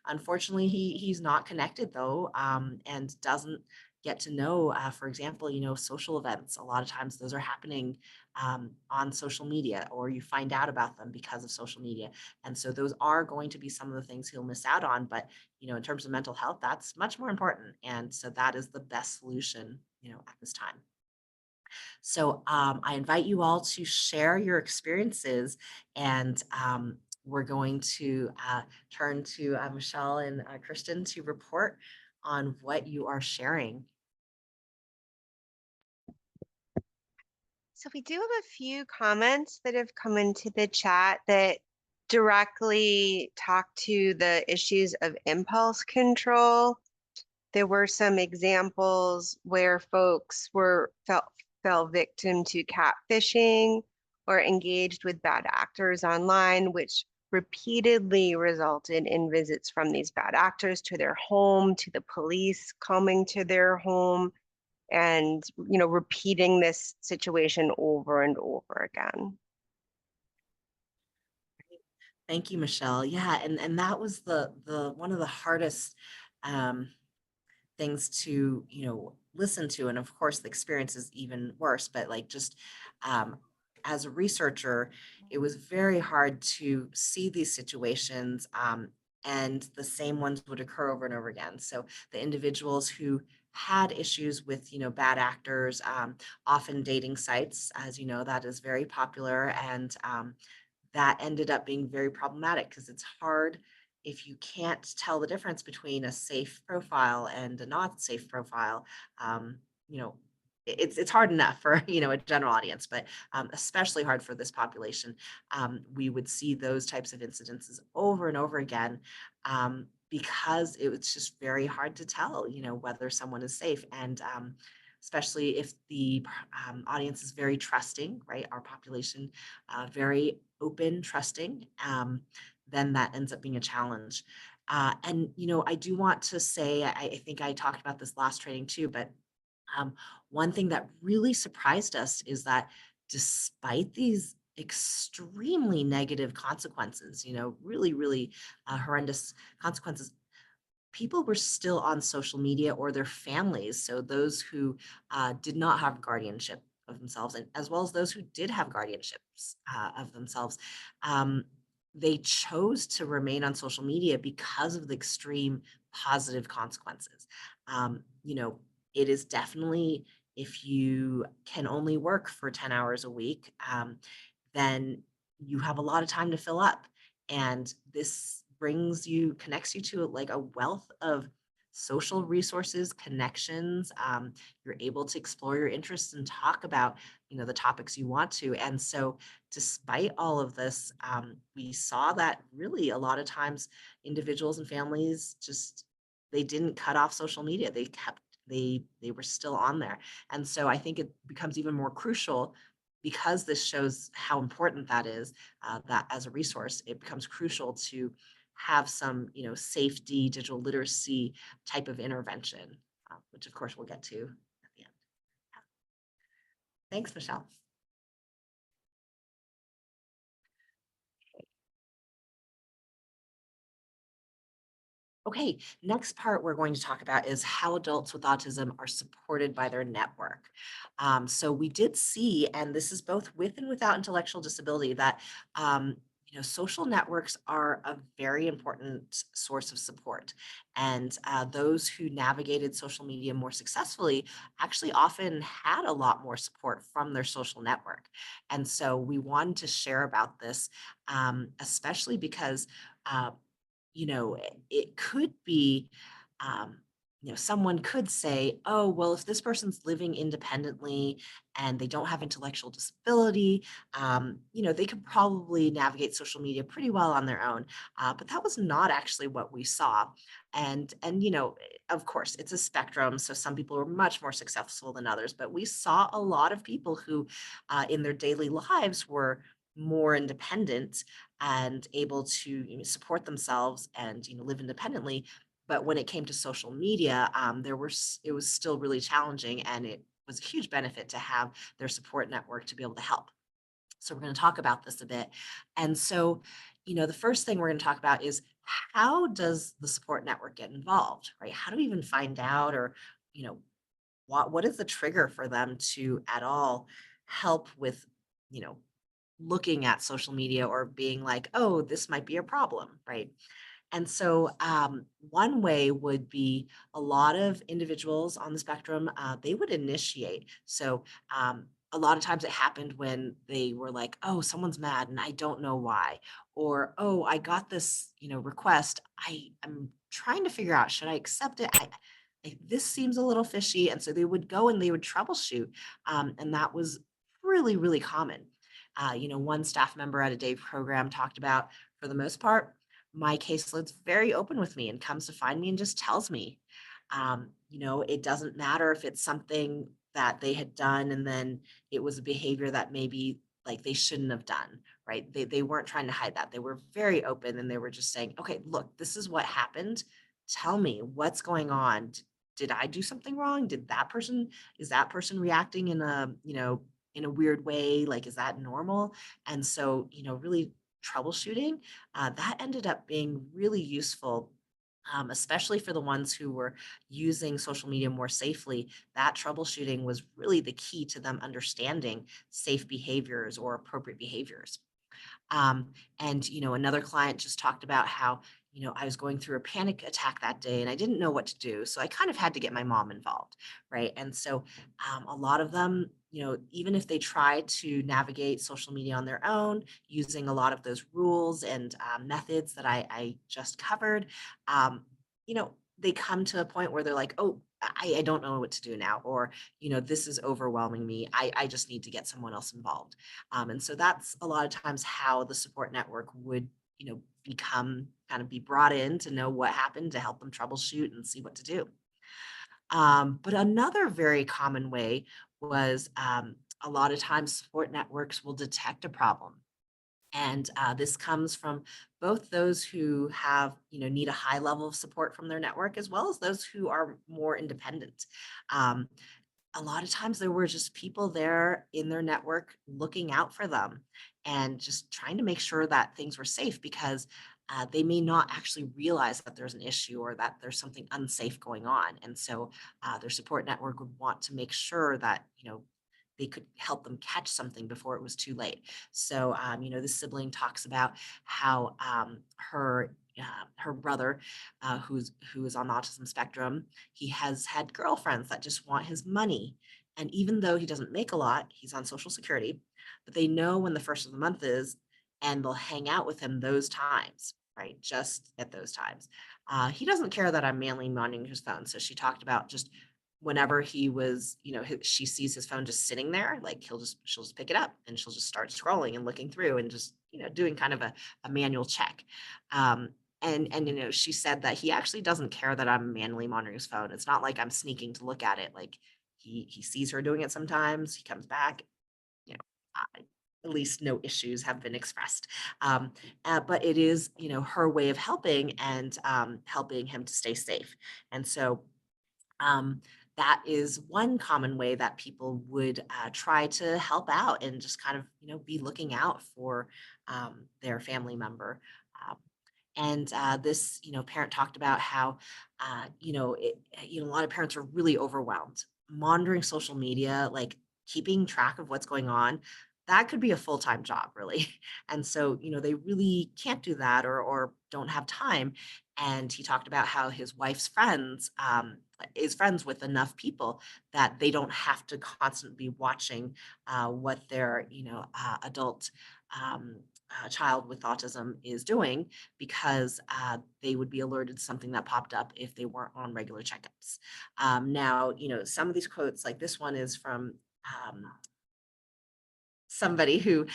Unfortunately, he's not connected though, and doesn't get to know, for example, social events. A lot of times those are happening on social media, or you find out about them because of social media. And so those are going to be some of the things he'll miss out on. But, in terms of mental health, that's much more important. And so that is the best solution, at this time. So I invite you all to share your experiences, and we're going to turn to Michelle and Kristen to report on what you are sharing. So we do have a few comments that have come into the chat that directly talk to the issues of impulse control. There were some examples where folks fell victim to catfishing or engaged with bad actors online, which repeatedly resulted in visits from these bad actors to their home, to the police coming to their home, and repeating this situation over and over again. Thank you, Michelle. Yeah, and that was the one of the hardest things to listen to, and of course the experience is even worse. But like, just as a researcher, it was very hard to see these situations, and the same ones would occur over and over again. So the individuals who had issues with bad actors, often dating sites, as you know, that is very popular, and that ended up being very problematic because it's hard if you can't tell the difference between a safe profile and a not safe profile. um, you know it's hard enough for a general audience, but especially hard for this population. We would see those types of incidences over and over again, because it was just very hard to tell whether someone is safe. And especially if the audience is very trusting, right? Our population, very open, trusting, then that ends up being a challenge. And I do want to say, I think I talked about this last training too, but one thing that really surprised us is that despite these extremely negative consequences, really, really horrendous consequences, people were still on social media, or their families. So those who did not have guardianship of themselves, and as well as those who did have guardianships of themselves, um, they chose to remain on social media because of the extreme positive consequences. It is definitely, if you can only work for 10 hours a week, then you have a lot of time to fill up. And this connects you to like a wealth of social resources, connections. You're able to explore your interests and talk about, the topics you want to. And so despite all of this, we saw that really a lot of times individuals and families they didn't cut off social media. They were still on there. And so I think it becomes even more crucial, because this shows how important that is, that as a resource, it becomes crucial to have some, safety, digital literacy type of intervention, which of course we'll get to at the end. Thanks, Michelle. Okay, next part we're going to talk about is how adults with autism are supported by their network. So we did see, and this is both with and without intellectual disability, that social networks are a very important source of support. And those who navigated social media more successfully actually often had a lot more support from their social network. And so we wanted to share about this, especially because it could be, um, someone could say, oh, well, if this person's living independently and they don't have intellectual disability, they could probably navigate social media pretty well on their own. But that was not actually what we saw. And of course, it's a spectrum. So some people were much more successful than others, but we saw a lot of people who, in their daily lives, were more independent and able to support themselves and live independently. But when it came to social media, it was still really challenging, and it was a huge benefit to have their support network to be able to help. So we're going to talk about this a bit. And so, the first thing we're going to talk about is, how does the support network get involved, right? How do we even find out, or what is the trigger for them to at all help with, you know, looking at social media or being like, oh, this might be a problem, right? And so, one way would be a lot of individuals on the spectrum, they would initiate. So, a lot of times it happened when they were like, oh, someone's mad and I don't know why. Or, oh, I got this, request. I'm trying to figure out, should I accept it? This seems a little fishy. And so they would go and they would troubleshoot. And that was really, really common. One staff member at a day program talked about, for the most part, my caseload's very open with me and comes to find me and just tells me. It doesn't matter if it's something that they had done and then it was a behavior that maybe like they shouldn't have done, right? They weren't trying to hide that. They were very open and they were just saying, okay, look, this is what happened. Tell me what's going on. Did I do something wrong? Is that person reacting in a weird way? Like, is that normal? And so, really troubleshooting, that ended up being really useful, especially for the ones who were using social media more safely. That troubleshooting was really the key to them understanding safe behaviors or appropriate behaviors. Another client just talked about how, I was going through a panic attack that day and I didn't know what to do. So I kind of had to get my mom involved. Right. And so a lot of them, even if they try to navigate social media on their own, using a lot of those rules and methods that I just covered, um, they come to a point where they're like, oh, I don't know what to do now, or, this is overwhelming me. I just need to get someone else involved. And so that's a lot of times how the support network would, be brought in to know what happened to help them troubleshoot and see what to do. But another very common way was a lot of times support networks will detect a problem. And this comes from both those who have, need a high level of support from their network, as well as those who are more independent. Um, a lot of times there were just people there in their network looking out for them and just trying to make sure that things were safe because they may not actually realize that there's an issue or that there's something unsafe going on. And so their support network would want to make sure that, they could help them catch something before it was too late. So, this sibling talks about how her brother, who is on the autism spectrum, he has had girlfriends that just want his money. And even though he doesn't make a lot, he's on Social Security, but they know when the first of the month is, and they'll hang out with him those times, right? Just at those times. He doesn't care that I'm manually monitoring his phone. So she talked about just whenever he was, she sees his phone just sitting there, like she'll just pick it up and she'll just start scrolling and looking through and just, doing kind of a manual check. Um, and she said that he actually doesn't care that I'm manually monitoring his phone. It's not like I'm sneaking to look at it. Like he sees her doing it sometimes. He comes back. You know, at least no issues have been expressed. But it is her way of helping and helping him to stay safe. And so um, that is one common way that people would try to help out and just kind of be looking out for their family member. Um, and this, parent talked about how, a lot of parents are really overwhelmed. Monitoring social media, like keeping track of what's going on, that could be a full-time job, really. And so, they really can't do that or don't have time. And he talked about how his wife's friends is friends with enough people that they don't have to constantly be watching what their, adult um, child with autism is doing because they would be alerted to something that popped up if they weren't on regular checkups. Now, some of these quotes, like this one, is from somebody who,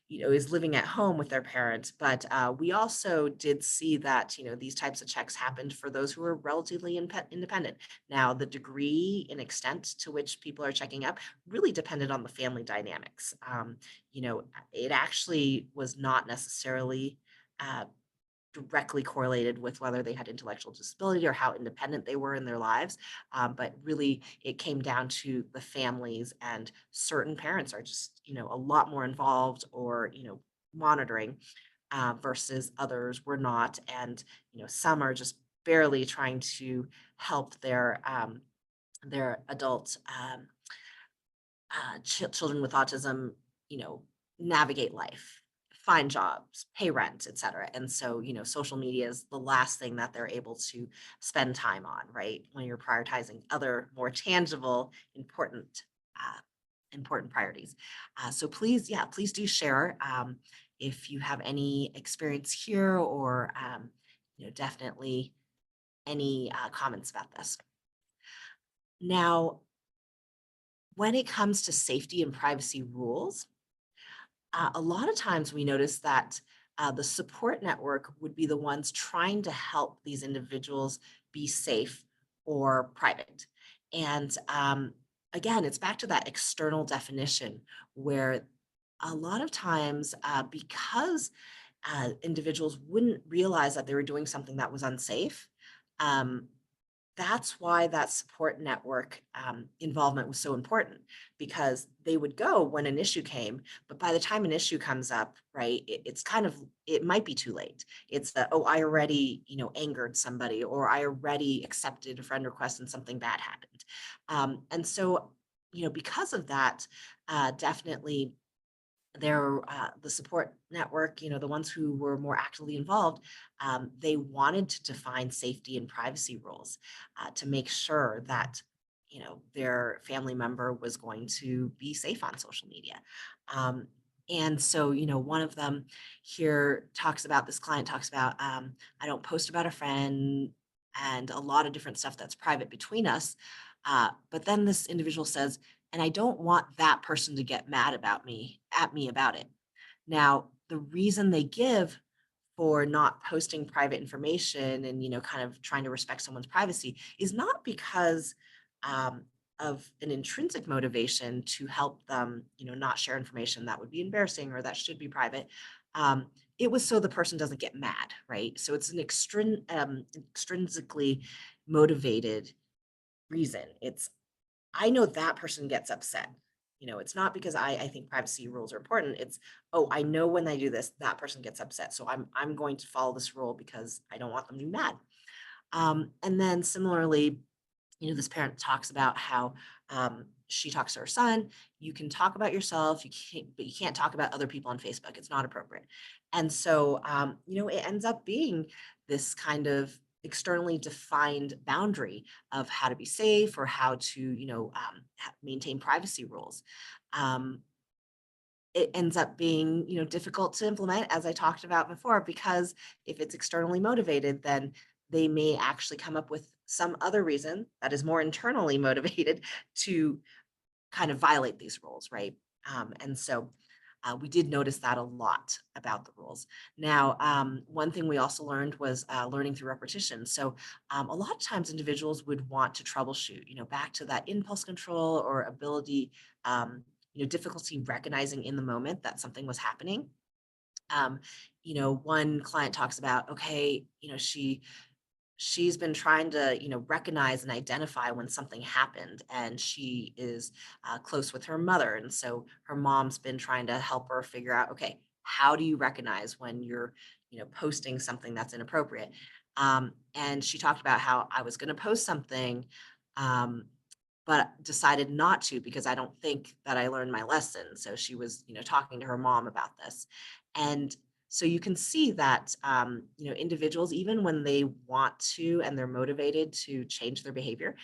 is living at home with their parents. But we also did see that, these types of checks happened for those who are relatively independent. Now, the degree and extent to which people are checking up really depended on the family dynamics. It actually was not necessarily directly correlated with whether they had intellectual disability or how independent they were in their lives. But really, it came down to the families, and certain parents are just, a lot more involved or, monitoring versus others were not. And, some are just barely trying to help their their adult children with autism, navigate life, find jobs, pay rent, et cetera. And so, social media is the last thing that they're able to spend time on, right? When you're prioritizing other more tangible, important priorities. So please, yeah, please do share if you have any experience here or, definitely any comments about this. Now, when it comes to safety and privacy rules, a lot of times we notice that the support network would be the ones trying to help these individuals be safe or private. And again, it's back to that external definition where a lot of times, because individuals wouldn't realize that they were doing something that was unsafe, um, that's why that support network involvement was so important, because they would go when an issue came, but by the time an issue comes up, right, it's kind of, it might be too late. It's the, oh, I already, angered somebody, or I already accepted a friend request and something bad happened. And so, because of that, definitely the support network, the ones who were more actively involved, they wanted to define safety and privacy rules to make sure that their family member was going to be safe on social media. And so, one of them here talks about, this client talks about, I don't post about a friend and a lot of different stuff that's private between us. But then this individual says, and I don't want that person to get mad at me about it. Now, the reason they give for not posting private information and, kind of trying to respect someone's privacy is not because of an intrinsic motivation to help them, not share information that would be embarrassing or that should be private. It was so the person doesn't get mad, right? So it's an extrinsically motivated reason. It's, I know that person gets upset. It's not because I think privacy rules are important. It's, oh, I know when I do this, that person gets upset. So I'm going to follow this rule because I don't want them to be mad. And then similarly, this parent talks about how she talks to her son. You can talk about yourself, but you can't talk about other people on Facebook. It's not appropriate. And so, it ends up being this kind of externally defined boundary of how to be safe or how to, maintain privacy rules. Um, it ends up being, difficult to implement, as I talked about before, because if it's externally motivated, then they may actually come up with some other reason that is more internally motivated to kind of violate these rules, right? And so we did notice that a lot about the rules. Now, one thing we also learned was learning through repetition. So a lot of times individuals would want to troubleshoot, back to that impulse control or ability, difficulty recognizing in the moment that something was happening. One client talks about, okay, she's been trying to recognize and identify when something happened, and she is close with her mother, and so her mom's been trying to help her figure out, okay, how do you recognize when you're posting something that's inappropriate. And she talked about how, I was going to post something, um, but decided not to because I don't think that I learned my lesson. So she was, talking to her mom about this. And so you can see that, individuals, even when they want to and they're motivated to change their behavior,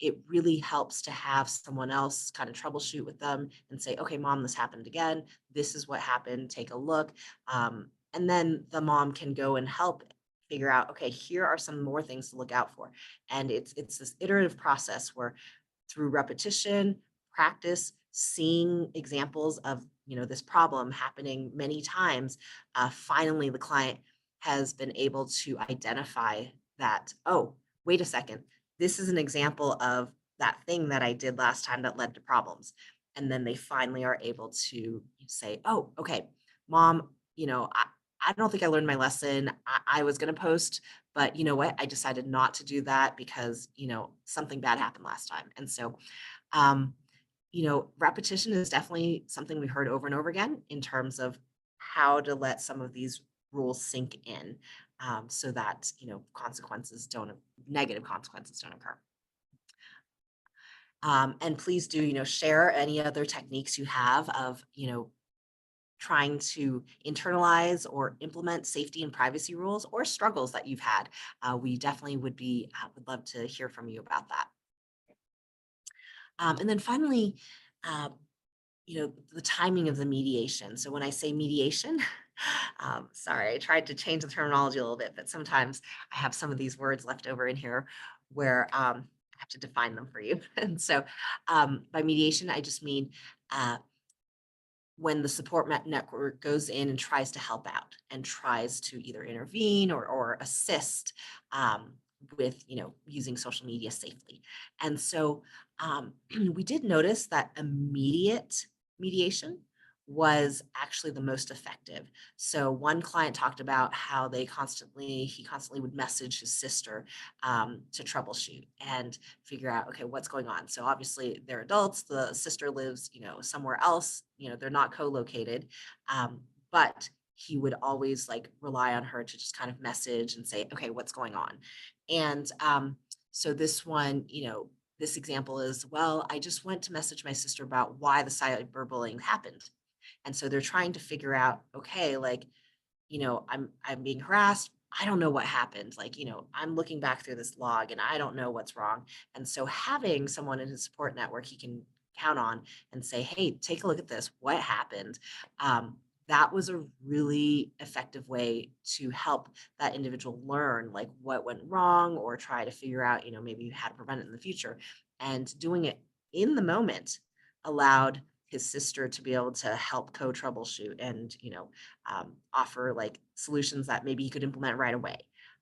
it really helps to have someone else kind of troubleshoot with them and say, okay, mom, this happened again. This is what happened. Take a look. And then the mom can go and help figure out, okay, here are some more things to look out for. And it's this iterative process where through repetition, practice, seeing examples of this problem happening many times, finally the client has been able to identify that, oh, wait a second, this is an example of that thing that I did last time that led to problems. And then they finally are able to say, oh, okay, mom, I don't think I learned my lesson. I was going to post, but you know what? I decided not to do that because, something bad happened last time. And so, um, repetition is definitely something we heard over and over again in terms of how to let some of these rules sink in, so that, negative consequences don't occur. And please do, share any other techniques you have of, trying to internalize or implement safety and privacy rules or struggles that you've had. We definitely would love to hear from you about that. And then finally, uh, the timing of the mediation. So when I say mediation, sorry, I tried to change the terminology a little bit, but sometimes I have some of these words left over in here where I have to define them for you. And so by mediation, I just mean when the support network goes in and tries to help out and tries to either intervene or assist with using social media safely. And so we did notice that immediate mediation was actually the most effective. So one client talked about how he constantly would message his sister to troubleshoot and figure out, okay, what's going on. So obviously they're adults, the sister lives, somewhere else, they're not co-located, but he would always like rely on her to just kind of message and say, okay, what's going on? And so this one, this example is, well, I just went to message my sister about why the cyberbullying happened. And so they're trying to figure out, okay, like, I'm being harassed. I don't know what happened. Like, I'm looking back through this log and I don't know what's wrong. And so having someone in his support network he can count on and say, hey, take a look at this. What happened? That was a really effective way to help that individual learn like what went wrong or try to figure out, maybe how to prevent it in the future. And doing it in the moment allowed his sister to be able to help co-troubleshoot and offer like solutions that maybe he could implement right away.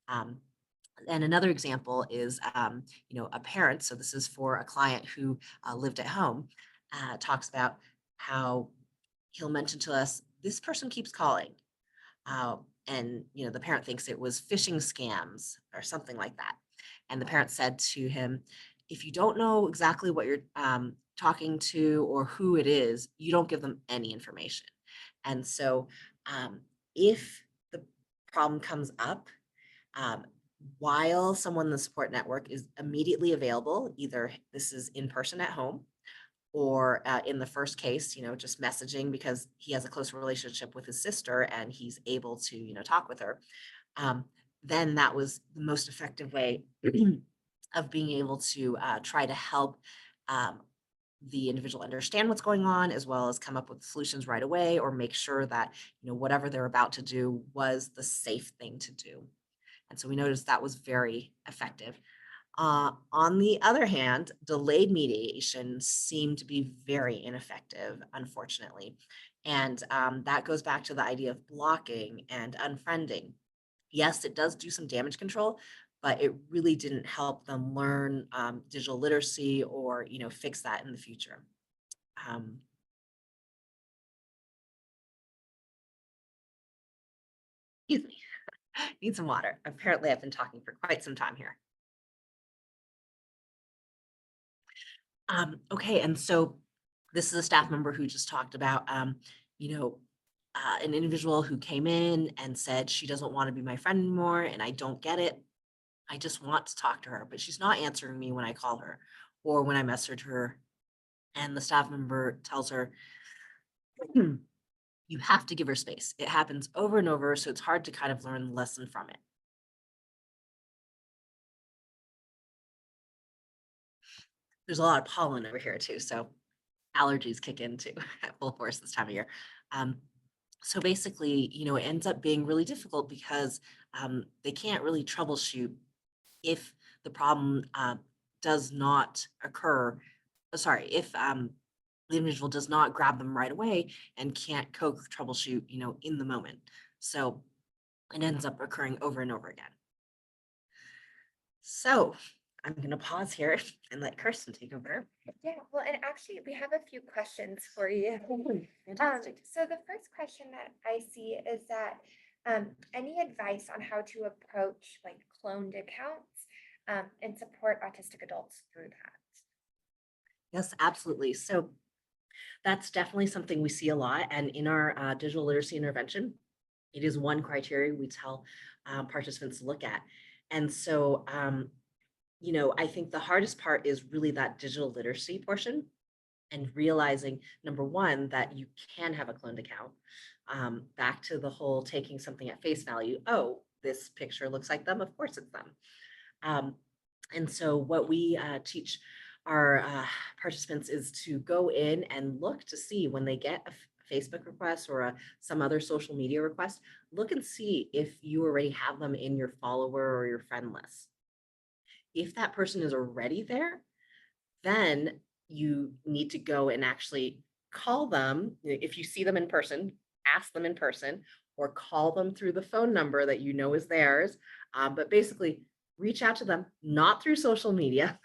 And another example is a parent, so this is for a client who lived at home, talks about how he'll mention to us, this person keeps calling, and the parent thinks it was phishing scams or something like that. And the parent said to him, if you don't know exactly what you're talking to or who it is, you don't give them any information. And so if the problem comes up, while someone in the support network is immediately available, either this is in person at home or in the first case, just messaging because he has a close relationship with his sister and he's able to, talk with her, then that was the most effective way of being able to try to help the individual understand what's going on, as well as come up with solutions right away or make sure that, whatever they're about to do was the safe thing to do. And so we noticed that was very effective. On the other hand, delayed mediation seemed to be very ineffective, unfortunately. And that goes back to the idea of blocking and unfriending. Yes, it does do some damage control, but it really didn't help them learn digital literacy or, fix that in the future. Excuse me, need some water. Apparently I've been talking for quite some time here. Okay, and so this is a staff member who just talked about, an individual who came in and said she doesn't want to be my friend anymore, and I don't get it. I just want to talk to her, but she's not answering me when I call her or when I message her. And the staff member tells her, you have to give her space. It happens over and over, so it's hard to kind of learn the lesson from it. There's a lot of pollen over here too, so allergies kick in too at full force this time of year. So basically, it ends up being really difficult because they can't really troubleshoot if the problem does not occur. Sorry, if the individual does not grab them right away and can't troubleshoot, in the moment. So it ends up occurring over and over again. So I'm going to pause here and let Kirsten take over. Yeah, well, and actually we have a few questions for you. Fantastic. So the first question that I see is that any advice on how to approach like cloned accounts and support autistic adults through that? Yes, absolutely. So that's definitely something we see a lot. And in our digital literacy intervention, it is one criteria we tell participants to look at. And so, I think the hardest part is really that digital literacy portion, and realizing, number one, that you can have a cloned account. Back to the whole taking something at face value. Oh, this picture looks like them. Of course it's them. Um, and so what we teach our participants is to go in and look to see when they get a Facebook request or some other social media request, look and see if you already have them in your follower or your friend list. If that person is already there, then you need to go and actually call them. If you see them in person, ask them in person, or call them through the phone number that you know is theirs. But basically, reach out to them, not through social media,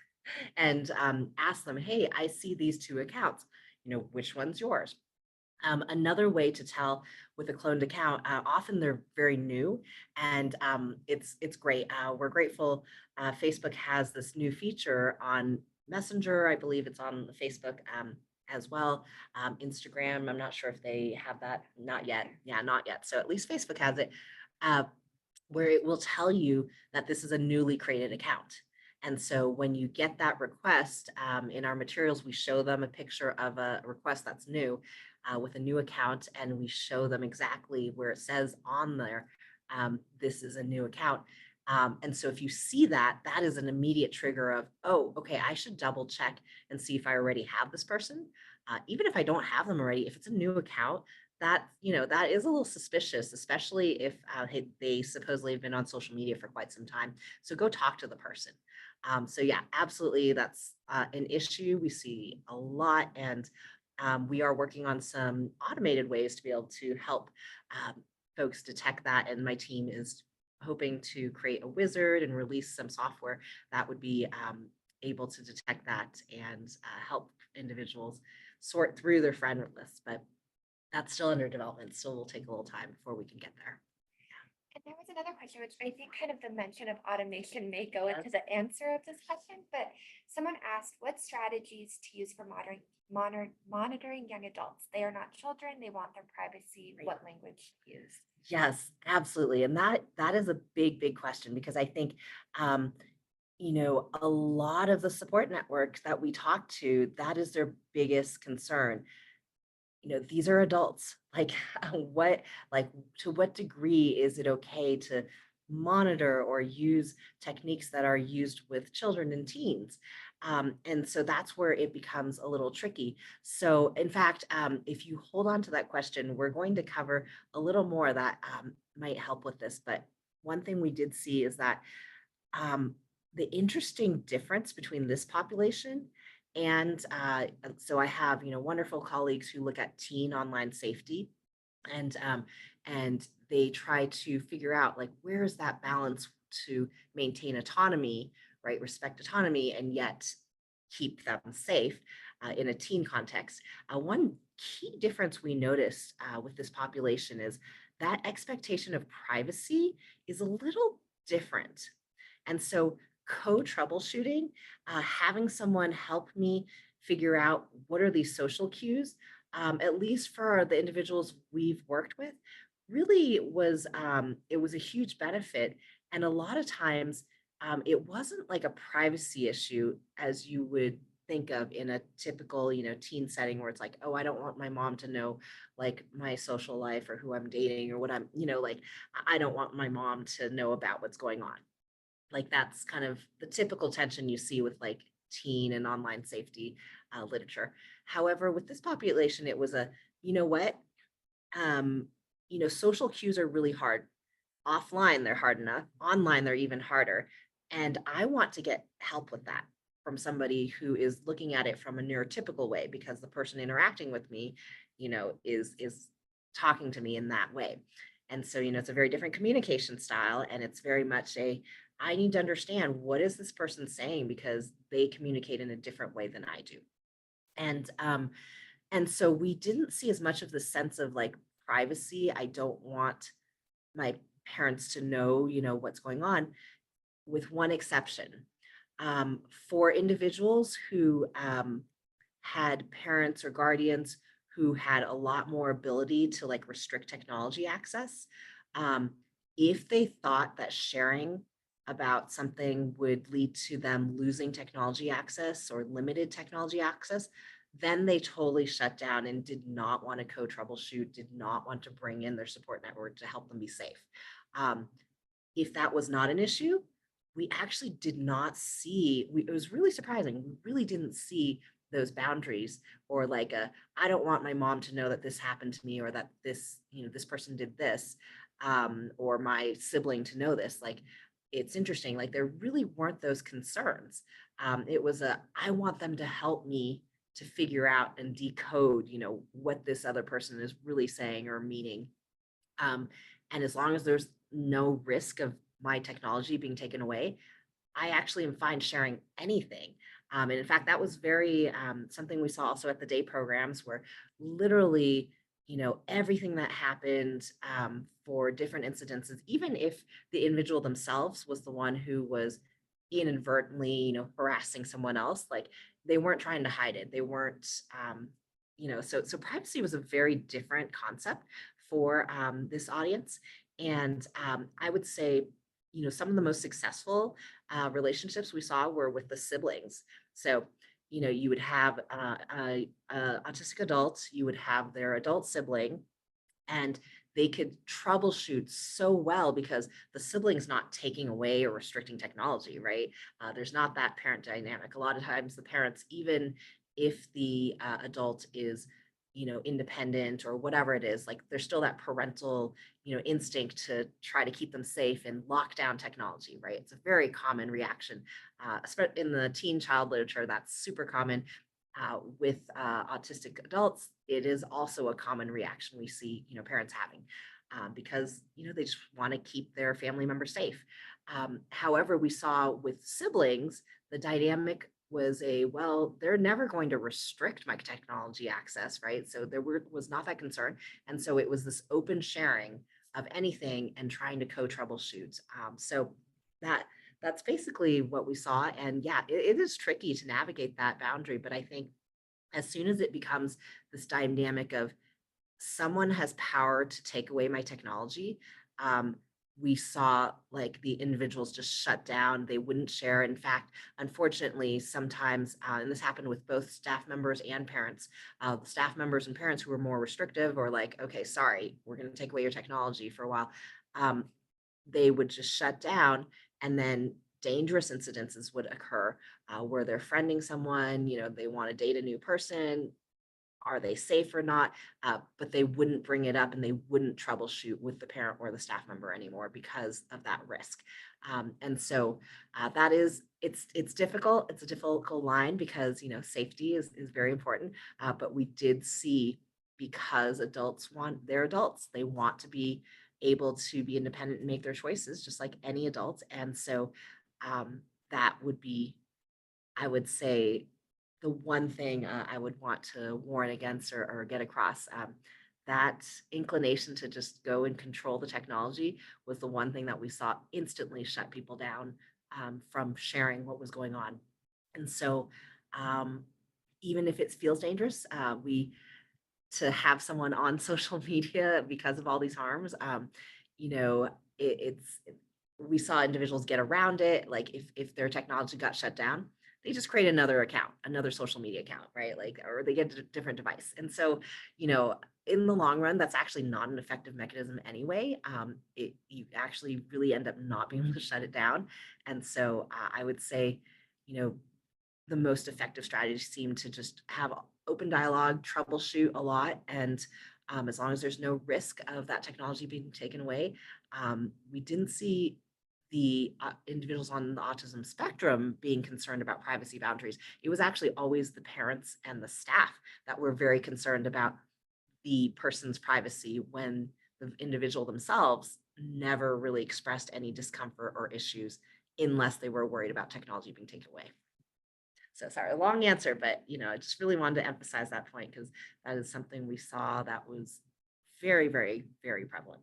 and ask them, hey, I see these two accounts. Which one's yours? Another way to tell with a cloned account, often they're very new, and it's great. We're grateful. Facebook has this new feature on Messenger. I believe it's on the Facebook as well. Instagram, I'm not sure if they have that. Not yet. Yeah, not yet. So at least Facebook has it, uh, where it will tell you that this is a newly created account. And so when you get that request, in our materials, we show them a picture of a request that's new, with a new account, and we show them exactly where it says on there, this is a new account. And so if you see that, that is an immediate trigger of, oh, okay, I should double check and see if I already have this person. Even if I don't have them already, if it's a new account, that is a little suspicious, especially if they supposedly have been on social media for quite some time. So go talk to the person. So yeah, absolutely, that's an issue we see a lot, and we are working on some automated ways to be able to help folks detect that. And my team is hoping to create a wizard and release some software that would be able to detect that and help individuals sort through their friend list. But that's still under development, so will take a little time before we can get there. And there was another question, which I think kind of the mention of automation may go into the answer of this question, but someone asked what strategies to use for monitoring young adults. They are not children, they want their privacy. Right. What language to use? Yes, absolutely. And that is a big question, because I think a lot of the support networks that we talk to, that is their biggest concern. These are adults. Like to what degree is it okay to monitor or use techniques that are used with children and teens? And so that's where it becomes a little tricky. So in fact, if you hold on to that question, we're going to cover a little more that might help with this. But one thing we did see is that the interesting difference between this population and so I have wonderful colleagues who look at teen online safety, and they try to figure out, like, where is that balance to maintain autonomy, right, respect autonomy, and yet keep them safe in a teen context. One key difference we noticed with this population is that expectation of privacy is a little different. And so co-troubleshooting, having someone help me figure out what are these social cues, at least for the individuals we've worked with, really was it was a huge benefit. And a lot of times it wasn't like a privacy issue as you would think of in a typical teen setting, where it's like, oh, I don't want my mom to know like my social life or who I'm dating or what I'm like, I don't want my mom to know about what's going on. Like, that's kind of the typical tension you see with like teen and online safety literature. However, with this population, it was a, you know what, social cues are really hard. Offline, they're hard enough. Online, they're even harder. And I want to get help with that from somebody who is looking at it from a neurotypical way, because the person interacting with me, is talking to me in that way. And so, it's a very different communication style, and it's very much I need to understand, what is this person saying, because they communicate in a different way than I do. And so we didn't see as much of the sense of like privacy. I don't want my parents to know, what's going on, with one exception. For individuals who had parents or guardians who had a lot more ability to like restrict technology access, if they thought that sharing about something would lead to them losing technology access or limited technology access, then they totally shut down and did not want to co-troubleshoot, did not want to bring in their support network to help them be safe. If that was not an issue, we actually did not see, it was really surprising. We really didn't see those boundaries, or like I don't want my mom to know that this happened to me, or that this, this person did this, or my sibling to know this. Like, it's interesting, like there really weren't those concerns. It was I want them to help me to figure out and decode, what this other person is really saying or meaning. And as long as there's no risk of my technology being taken away, I actually am fine sharing anything. And in fact, that was very something we saw also at the day programs, where literally, everything that happened for different incidences, even if the individual themselves was the one who was inadvertently, harassing someone else, like they weren't trying to hide it. They weren't, so privacy was a very different concept for this audience. And I would say, some of the most successful relationships we saw were with the siblings. So, you would have a autistic adult, you would have their adult sibling, and they could troubleshoot so well because the sibling's not taking away or restricting technology, right? There's not that parent dynamic. A lot of times the parents, even if the adult is, independent or whatever it is, like there's still that parental, instinct to try to keep them safe and lock down technology, right? It's a very common reaction. In the teen child literature, that's super common. With autistic adults, it is also a common reaction we see, parents having, because, they just want to keep their family members safe. However, we saw with siblings, the dynamic was well, they're never going to restrict my technology access, right? So there was not that concern. And so it was this open sharing of anything and trying to co-troubleshoot. So that's basically what we saw. And yeah, it is tricky to navigate that boundary. But I think as soon as it becomes this dynamic of someone has power to take away my technology, we saw like the individuals just shut down. They wouldn't share. In fact, unfortunately, sometimes, and this happened with both staff members and parents, the staff members and parents who were more restrictive or like, okay, sorry, we're going to take away your technology for a while. They would just shut down, and then dangerous incidences would occur where they're friending someone, they want to date a new person. Are they safe or not? But they wouldn't bring it up and they wouldn't troubleshoot with the parent or the staff member anymore because of that risk. And so it's difficult. It's a difficult line because, safety is very important. But we did see, because they're adults, they want to be able to be independent and make their choices just like any adult. And so that would be, I would say, the one thing I would want to warn against or get across. That inclination to just go and control the technology was the one thing that we saw instantly shut people down from sharing what was going on. And so even if it feels dangerous, to have someone on social media because of all these harms, we saw individuals get around it. Like if their technology got shut down, they just create another account, another social media account, right? Like, or they get a different device. And so, in the long run, that's actually not an effective mechanism anyway. You actually really end up not being able to shut it down. And so I would say, the most effective strategies seem to just have open dialogue, troubleshoot a lot. And as long as there's no risk of that technology being taken away, we didn't see the individuals on the autism spectrum being concerned about privacy boundaries. It was actually always the parents and the staff that were very concerned about the person's privacy, when the individual themselves never really expressed any discomfort or issues unless they were worried about technology being taken away. So sorry, a long answer, but I just really wanted to emphasize that point because that is something we saw that was very, very, very prevalent.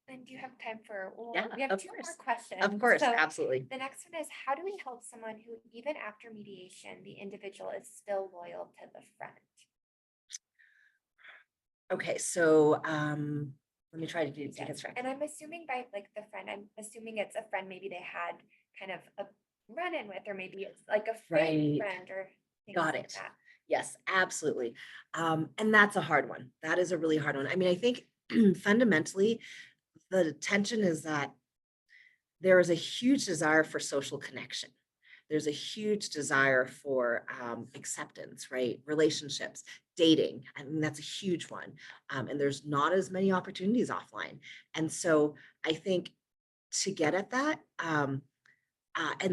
And do you have time for, Yeah, we have of two course. more questions. Of course, So absolutely. the next one is, how do we help someone who, even after mediation, the individual is still loyal to the friend? Okay, so Let me try to do Yes, his friend. and I'm assuming by like the friend, I'm assuming it's a friend maybe they had kind of a run-in with, or maybe it's like a fake Right. friend or things Got like it. that. Yes, absolutely. And that's a hard one. That is a really hard one. I mean, I think fundamentally, the tension is that there is a huge desire for social connection. There's a huge desire for acceptance, right? Relationships, dating. I mean, that's a huge one. And there's not as many opportunities offline. And so I think to get at that, and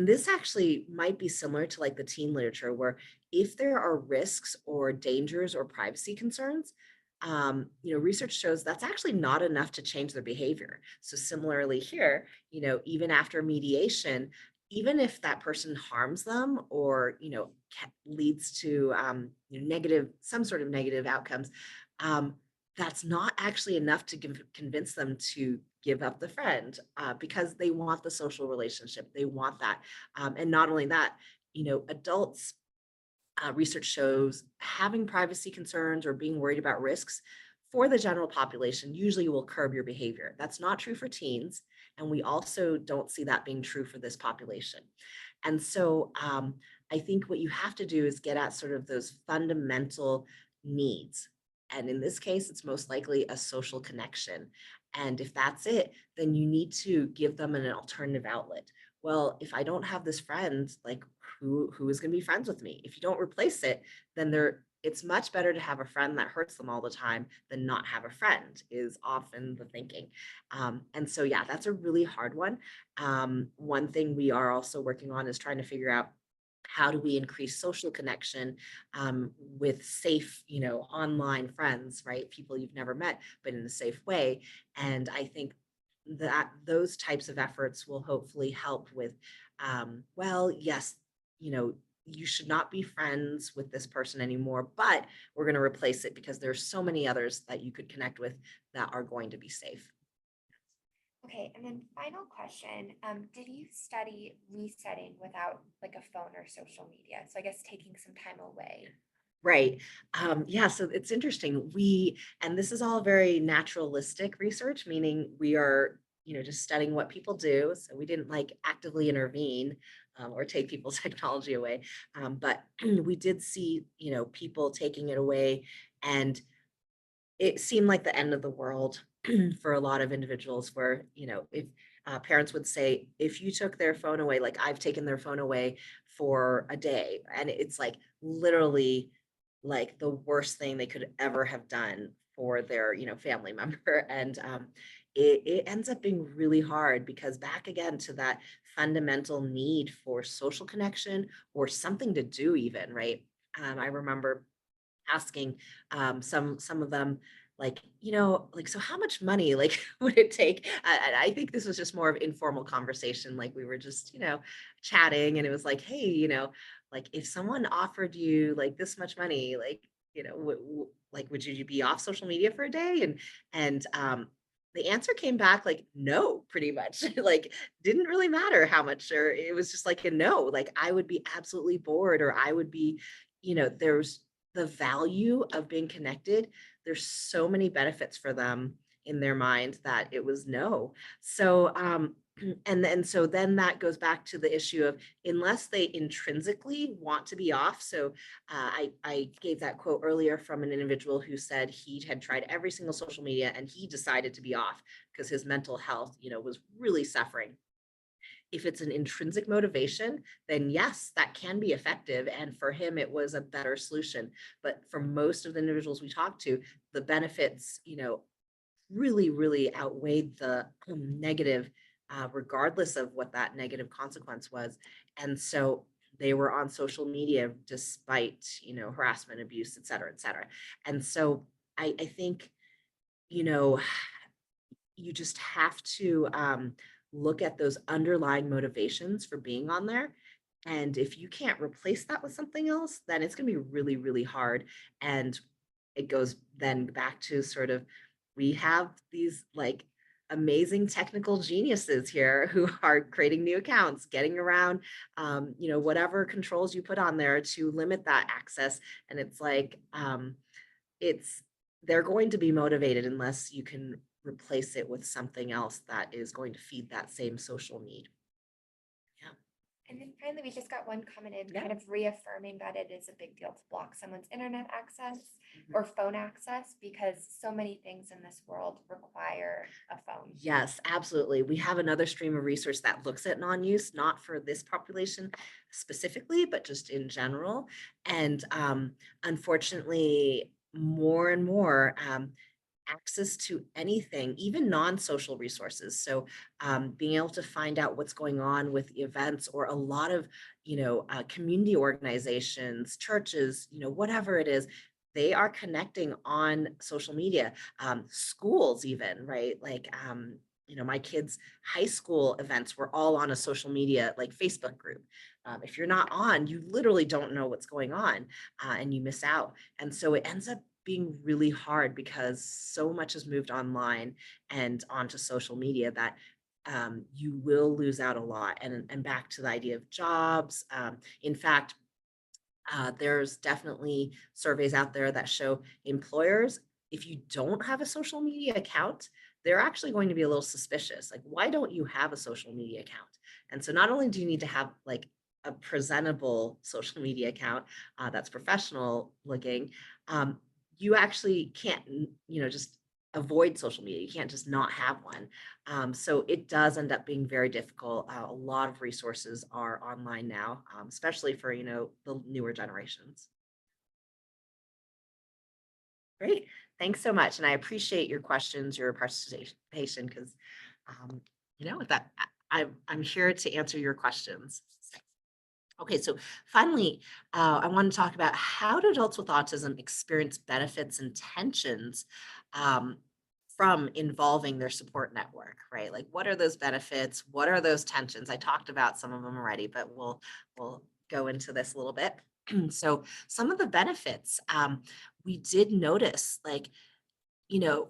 this actually might be similar to like the teen literature, where if there are risks or dangers or privacy concerns, research shows that's actually not enough to change their behavior. So similarly here, even after mediation, even if that person harms them or leads to negative, some sort of negative outcomes, um, that's not actually enough to convince them to give up the friend because they want the social relationship. They want that. And not only that, adults, research shows having privacy concerns or being worried about risks for the general population usually will curb your behavior. That's not true for teens. And we also don't see that being true for this population. And so I think what you have to do is get at sort of those fundamental needs. And in this case, it's most likely a social connection. And if that's it, then you need to give them an alternative outlet. Well, if I don't have this friend, like who is going to be friends with me? If you don't replace it, then it's much better to have a friend that hurts them all the time than not have a friend, is often the thinking. And so, yeah, that's a really hard one. One thing we are also working on is trying to figure out how do we increase social connection with safe, online friends, right? People you've never met, but in a safe way. And I think that those types of efforts will hopefully help with, well, yes, you should not be friends with this person anymore, but we're going to replace it because there's so many others that you could connect with that are going to be safe. Okay, and then final question, did you study resetting without like a phone or social media? So I guess taking some time away. Right. Yeah, so it's interesting. And this is all very naturalistic research, meaning we are, just studying what people do. So we didn't like actively intervene or take people's technology away. But we did see, people taking it away, and it seemed like the end of the world for a lot of individuals where, if parents would say, if you took their phone away, like I've taken their phone away for a day, and it's like literally like the worst thing they could ever have done for their, family member. And it ends up being really hard because back again to that fundamental need for social connection or something to do even, right? I remember asking some of them like like so how much money like would it take. I think this was just more of informal conversation, like we were just chatting, and it was like, hey, like if someone offered you like this much money, like like would you be off social media for a day? And the answer came back like no, pretty much. Like didn't really matter how much, or it was just like a no, like I would be absolutely bored, or I would be, there's the value of being connected. There's so many benefits for them in their mind that it was no. So and then that goes back to the issue of unless they intrinsically want to be off. So I gave that quote earlier from an individual who said he had tried every single social media and he decided to be off because his mental health, was really suffering. If it's an intrinsic motivation, then yes, that can be effective. And for him, it was a better solution. But for most of the individuals we talked to, the benefits, really, really outweighed the negative, regardless of what that negative consequence was. And so they were on social media despite, harassment, abuse, et cetera, et cetera. And so I think, you know, you just have to look at those underlying motivations for being on there. And if you can't replace that with something else, then it's going to be really, really hard. And it goes then back to sort of, we have these like amazing technical geniuses here who are creating new accounts, getting around, whatever controls you put on there to limit that access. And it's like, it's they're going to be motivated unless you can replace it with something else that is going to feed that same social need. Yeah. And then finally, we just got one comment in Yeah. kind of reaffirming that it is a big deal to block someone's internet access Mhm. or phone access because so many things in this world require a phone. Yes, absolutely. We have another stream of research that looks at non-use, not for this population specifically, but just in general. And unfortunately, more and more access to anything, even non-social resources. So being able to find out what's going on with events, or a lot of, community organizations, churches, whatever it is, they are connecting on social media. Schools even, right? Like, my kids' high school events were all on a social media, like Facebook group. If you're not on, you literally don't know what's going on, and you miss out. And so it ends up being really hard because so much has moved online and onto social media that you will lose out a lot. And back to the idea of jobs. In fact, there's definitely surveys out there that show employers, if you don't have a social media account, they're actually going to be a little suspicious. Like, why don't you have a social media account? And so not only do you need to have like a presentable social media account that's professional looking, um, you actually can't, just avoid social media. You can't just not have one. So it does end up being very difficult. A lot of resources are online now, especially for, the newer generations. Great. Thanks so much. And I appreciate your questions, your participation, because, with that, I'm here to answer your questions. Okay, so finally, I want to talk about, how do adults with autism experience benefits and tensions um, from involving their support network, right? Like, what are those benefits? What are those tensions? I talked about some of them already, but we'll go into this a little bit. So, some of the benefits, we did notice, like, you know,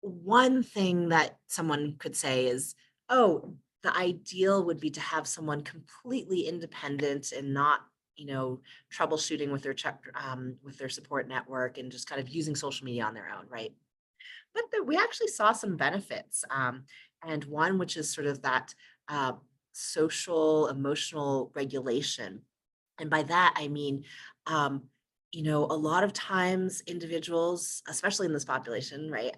one thing that someone could say is, oh, the ideal would be to have someone completely independent and not, troubleshooting with with their support network and just kind of using social media on their own, right? But we actually saw some benefits, and one which is sort of that uh, social emotional regulation. And by that, I mean, um, a lot of times individuals, especially in this population, right,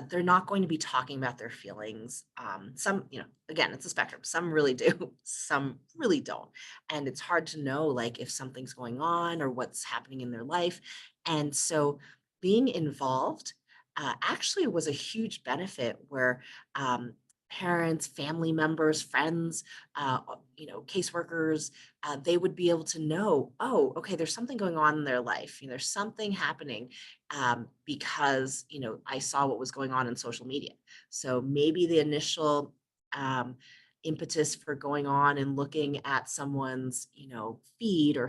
they're not going to be talking about their feelings. Some, again, it's a spectrum. Some really do, some really don't. And it's hard to know, like, if something's going on or what's happening in their life. And so being involved actually was a huge benefit where parents, family members, friends, caseworkers, they would be able to know, oh, okay, there's something going on in their life. There's something happening because, I saw what was going on in social media. So maybe the initial um, impetus for going on and looking at someone's, feed or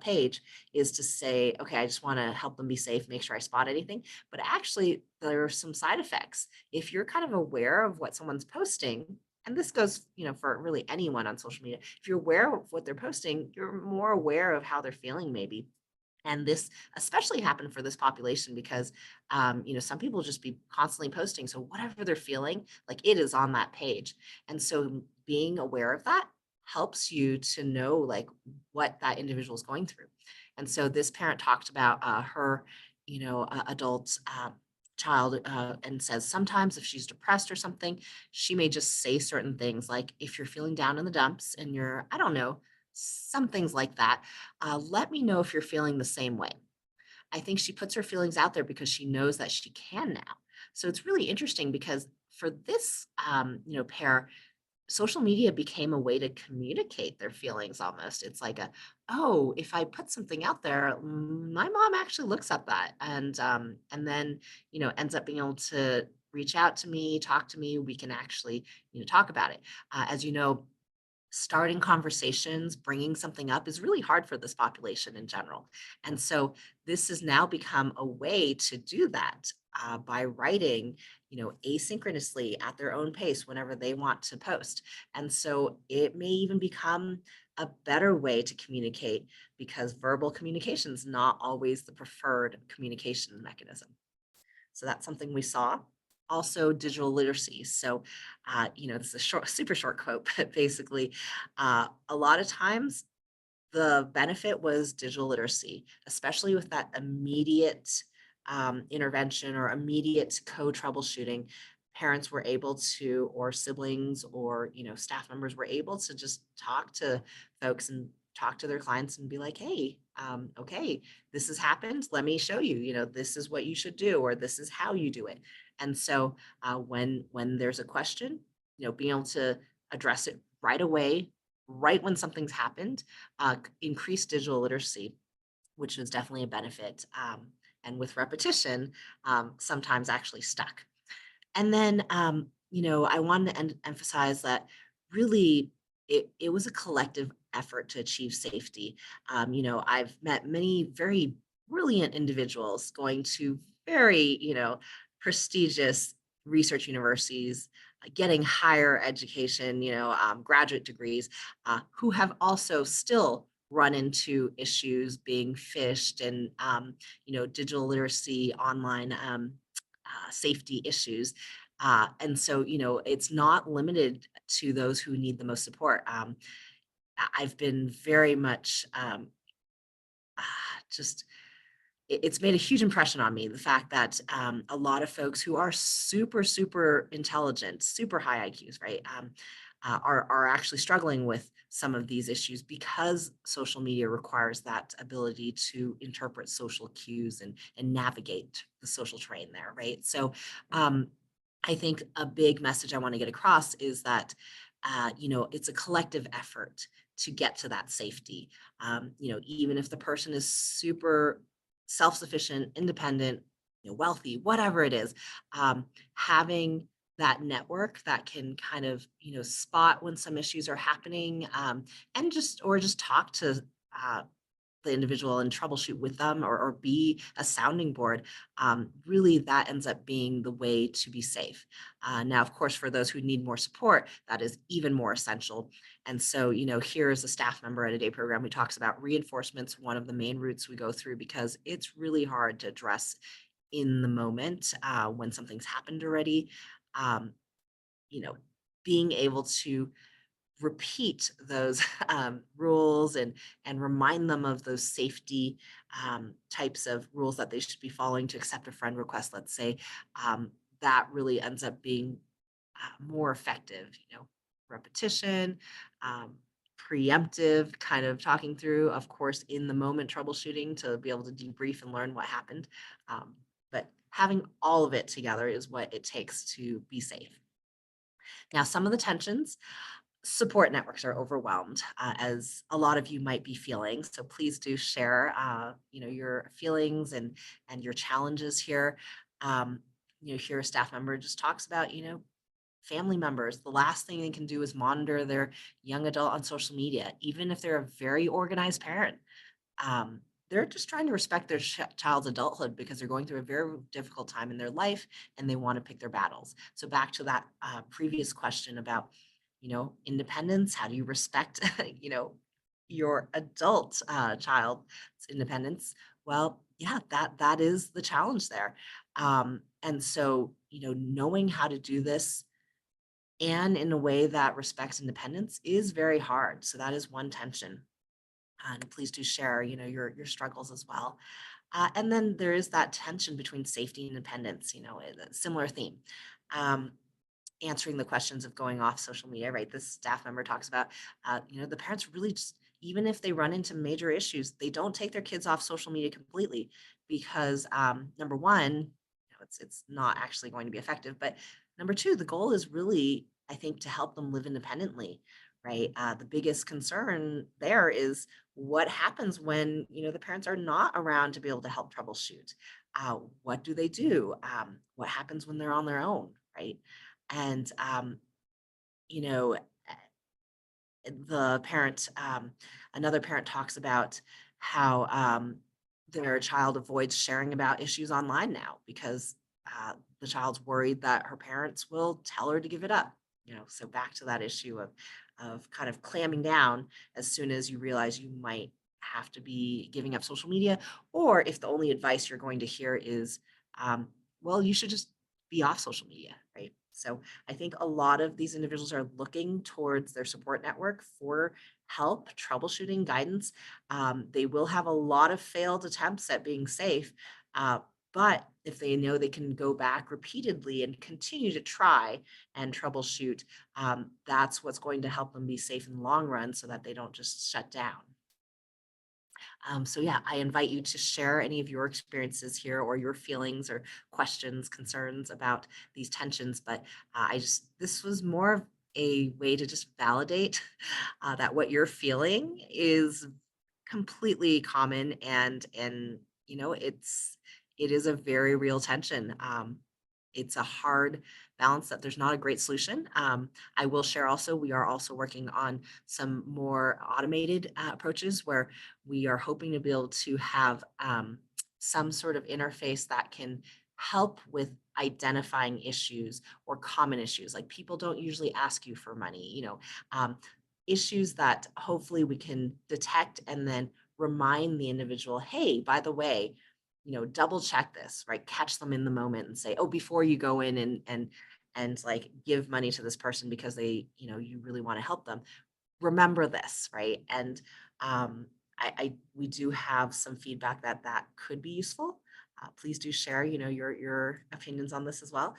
page is to say, okay, I just want to help them be safe, make sure I spot anything. But actually, there are some side effects. If you're kind of aware of what someone's posting, and this goes, for really anyone on social media, if you're aware of what they're posting, you're more aware of how they're feeling, maybe. And this especially happened for this population because, some people just be constantly posting. So whatever they're feeling, like, it is on that page. And so being aware of that helps you to know, like, what that individual is going through. And so this parent talked about her, adult child, and says sometimes if she's depressed or something, she may just say certain things, like, if you're feeling down in the dumps and you're, I don't know, some things like that, let me know if you're feeling the same way. I think she puts her feelings out there because she knows that she can now. So it's really interesting because for this, pair, social media became a way to communicate their feelings almost. It's like oh, if I put something out there, my mom actually looks at that and then, ends up being able to reach out to me, talk to me. We can actually, talk about it. As you know, starting conversations, bringing something up is really hard for this population in general. And so this has now become a way to do that by writing, asynchronously at their own pace whenever they want to post. And so it may even become a better way to communicate because verbal communication is not always the preferred communication mechanism. So that's something we saw. also digital literacy. So, this is a super short quote, but basically, a lot of times the benefit was digital literacy, especially with that immediate intervention or immediate co-troubleshooting. Parents were able to, or siblings, or staff members were able to just talk to folks and talk to their clients and be like, "Hey, okay, this has happened. Let me show you. This is what you should do, or this is how you do it." And so, when there's a question, being able to address it right away, right when something's happened, increased digital literacy, which is definitely a benefit. And with repetition, sometimes actually stuck. And then, I wanted to emphasize that really it was a collective effort to achieve safety. I've met many very brilliant individuals going to very, prestigious research universities, getting higher education, graduate degrees, who have also still run into issues being phished and, digital literacy, online safety issues. And so, it's not limited to those who need the most support. I've been very much just it's made a huge impression on me, the fact that a lot of folks who are super intelligent, super high IQs, right, are actually struggling with some of these issues because social media requires that ability to interpret social cues and navigate the social terrain there, right? So I think a big message I want to get across is that it's a collective effort to get to that safety. Even if the person is super self-sufficient, independent, wealthy, whatever it is, having that network that can kind of, spot when some issues are happening, and just talk to the individual and troubleshoot with them, or be a sounding board. Really, that ends up being the way to be safe. Now, of course, for those who need more support, that is even more essential. And so, here is a staff member at a day program who talks about reinforcements, one of the main routes we go through, because it's really hard to address in the moment when something's happened already. Um, you know, Being able to repeat those rules and remind them of those safety types of rules that they should be following to accept a friend request, let's say, that really ends up being more effective. Repetition, um, preemptive kind of talking through, of course, in the moment troubleshooting to be able to debrief and learn what happened. But having all of it together is what it takes to be safe. Now, some of the tensions, support networks are overwhelmed, as a lot of you might be feeling. So please do share, your feelings and your challenges here. Um, here a staff member just talks about, family members. The last thing they can do is monitor their young adult on social media, even if they're a very organized parent. Um, they're just trying to respect their child's adulthood because they're going through a very difficult time in their life and they want to pick their battles. So back to that previous question about, independence. How do you respect, your adult child's independence? Well, yeah, that is the challenge there. And so, knowing how to do this and in a way that respects independence is very hard. So that is one tension. And please do share, your struggles as well. And then there is that tension between safety and independence, a similar theme. Um, Answering the questions of going off social media, right? This staff member talks about, the parents really just, even if they run into major issues, they don't take their kids off social media completely because number one, it's not actually going to be effective. But number two, the goal is really, I think, to help them live independently, right? The biggest concern there is what happens when the parents are not around to be able to help troubleshoot. What do they do? What happens when they're on their own, right? And you know the parent another parent talks about how their child avoids sharing about issues online now because the child's worried that her parents will tell her to give it up. So back to that issue of kind of clamming down as soon as you realize you might have to be giving up social media, or if the only advice you're going to hear is well, you should just be off social media, right? So I think a lot of these individuals are looking towards their support network for help, troubleshooting, guidance. They will have a lot of failed attempts at being safe, uh, but if they know they can go back repeatedly and continue to try and troubleshoot, that's what's going to help them be safe in the long run so that they don't just shut down. So yeah, I invite you to share any of your experiences here or your feelings or questions, concerns about these tensions. But this was more of a way to just validate that what you're feeling is completely common, and it is a very real tension. It's a hard balance that there's not a great solution. I will share also, we are also working on some more automated approaches where we are hoping to be able to have some sort of interface that can help with identifying issues or common issues. Like, people don't usually ask you for money, issues that hopefully we can detect and then remind the individual, hey, by the way, double check this, right? Catch them in the moment and say, oh, before you go in and like give money to this person because they, you really want to help them, remember this, right? And we do have some feedback that could be useful. Please do share, your opinions on this as well.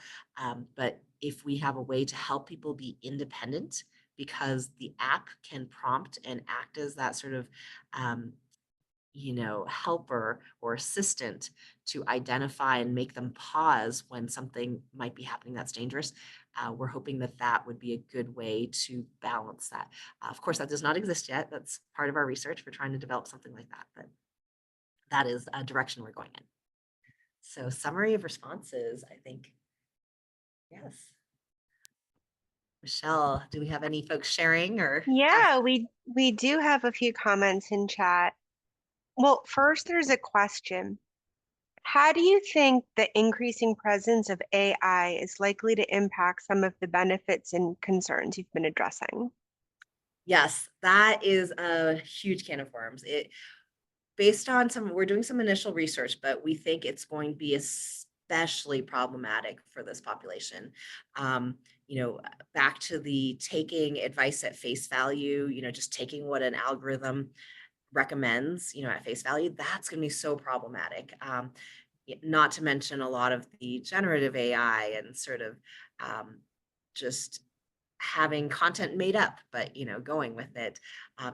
But if we have a way to help people be independent, because the app can prompt and act as that sort of helper or assistant to identify and make them pause when something might be happening that's dangerous. We're hoping that would be a good way to balance that. Of course, that does not exist yet. That's part of our research. We're trying to develop something like that, but that is a direction we're going in. So, summary of responses, I think, yes. Michelle, do we have any folks sharing or? Yeah, we do have a few comments in chat. Well, first there's a question. How do you think the increasing presence of AI is likely to impact some of the benefits and concerns you've been addressing? Yes, that is a huge can of worms. Based on we're doing some initial research, but we think it's going to be especially problematic for this population. Back to the taking advice at face value, just taking what an algorithm recommends, at face value, that's going to be so problematic. Not to mention a lot of the generative AI and sort of just having content made up, but going with it,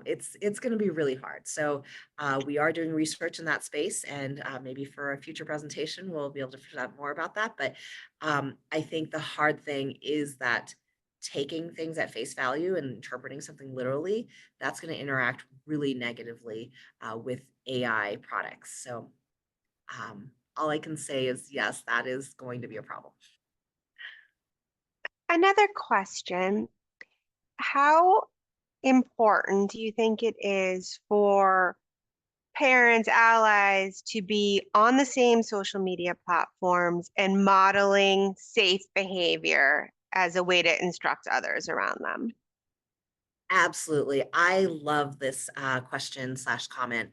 it's going to be really hard. So we are doing research in that space, and maybe for a future presentation we'll be able to present more about that. But I think the hard thing is that taking things at face value and interpreting something literally, that's going to interact really negatively with AI products. So all I can say is, yes, that is going to be a problem. Another question, how important do you think it is for parents, allies to be on the same social media platforms and modeling safe behavior as a way to instruct others around them? Absolutely. I love this question / comment.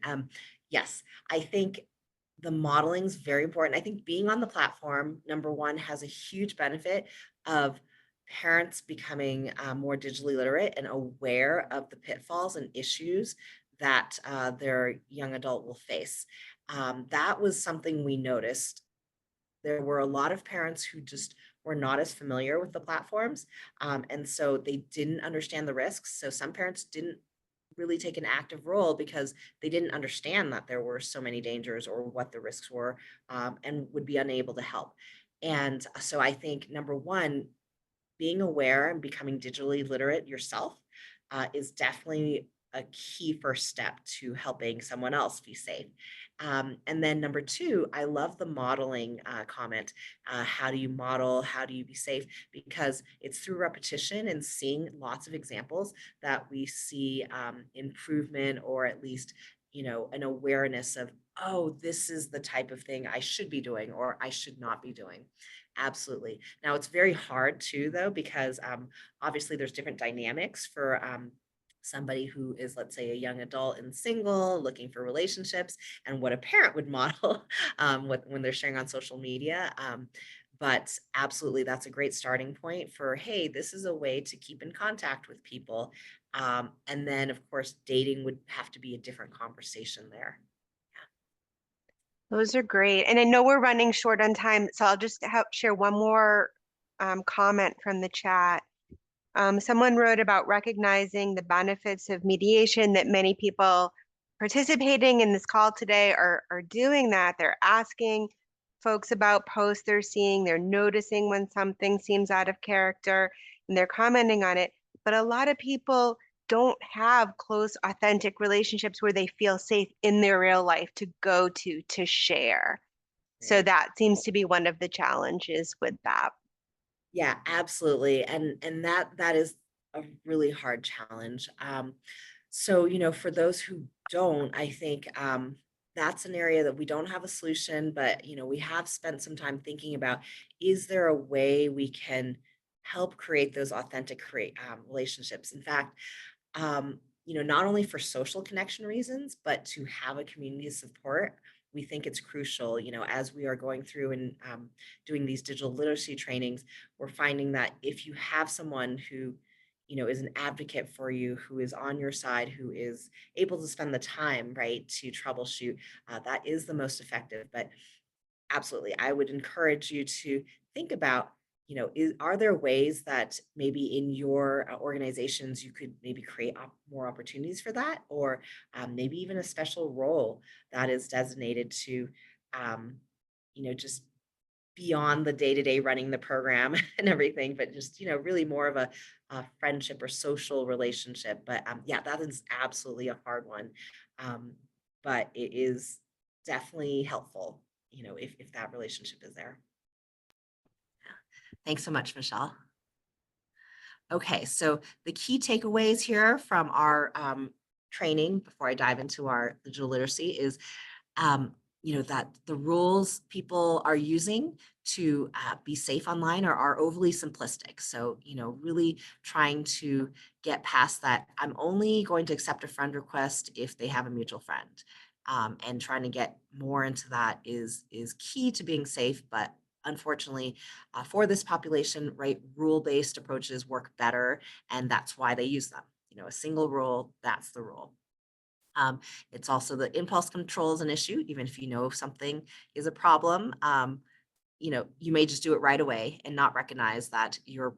Yes, I think the modeling is very important. I think being on the platform, number one, has a huge benefit of parents becoming more digitally literate and aware of the pitfalls and issues that their young adult will face. That was something we noticed. There were a lot of parents who just were not as familiar with the platforms. And so they didn't understand the risks. So some parents didn't really take an active role because they didn't understand that there were so many dangers or what the risks were, and would be unable to help. And so I think, number one, being aware and becoming digitally literate yourself is definitely a key first step to helping someone else be safe. And then number two, I love the modeling comment. How do you model? How do you be safe? Because it's through repetition and seeing lots of examples that we see improvement, or at least, an awareness of, oh, this is the type of thing I should be doing or I should not be doing. Absolutely. Now, it's very hard too, though, because obviously there's different dynamics for somebody who is, let's say, a young adult and single looking for relationships, and what a parent would model when they're sharing on social media. But absolutely, that's a great starting point for, hey, this is a way to keep in contact with people. And then, of course, dating would have to be a different conversation there. Those are great. And I know we're running short on time, so I'll just share one more comment from the chat. Someone wrote about recognizing the benefits of mediation, that many people participating in this call today are doing that. They're asking folks about posts they're seeing, they're noticing when something seems out of character, and they're commenting on it. But a lot of people don't have close, authentic relationships where they feel safe in their real life to go to share. So Right. that seems to be one of the challenges with that. Yeah, absolutely. And that is a really hard challenge. So, for those who don't, I think that's an area that we don't have a solution, but we have spent some time thinking about, is there a way we can help create those authentic relationships? In fact, not only for social connection reasons, but to have a community of support. We think it's crucial, as we are going through and doing these digital literacy trainings, we're finding that if you have someone who, is an advocate for you, who is on your side, who is able to spend the time, right, to troubleshoot, that is the most effective. But absolutely, I would encourage you to think about, are there ways that maybe in your organizations you could maybe create more opportunities for that, or maybe even a special role that is designated to, um, just beyond the day-to-day running the program and everything, but just, really more of a friendship or social relationship. But yeah, that is absolutely a hard one. Um, but it is definitely helpful, if that relationship is there. Thanks so much, Michelle. Okay, so the key takeaways here from our training before I dive into our digital literacy is that the rules people are using to be safe online are overly simplistic. So, really trying to get past that. I'm only going to accept a friend request if they have a mutual friend. And trying to get more into that is key to being safe. But unfortunately, for this population, right, rule-based approaches work better. And that's why they use them. A single rule, that's the rule. It's also the impulse control is an issue, even if something is a problem. You may just do it right away and not recognize that you're,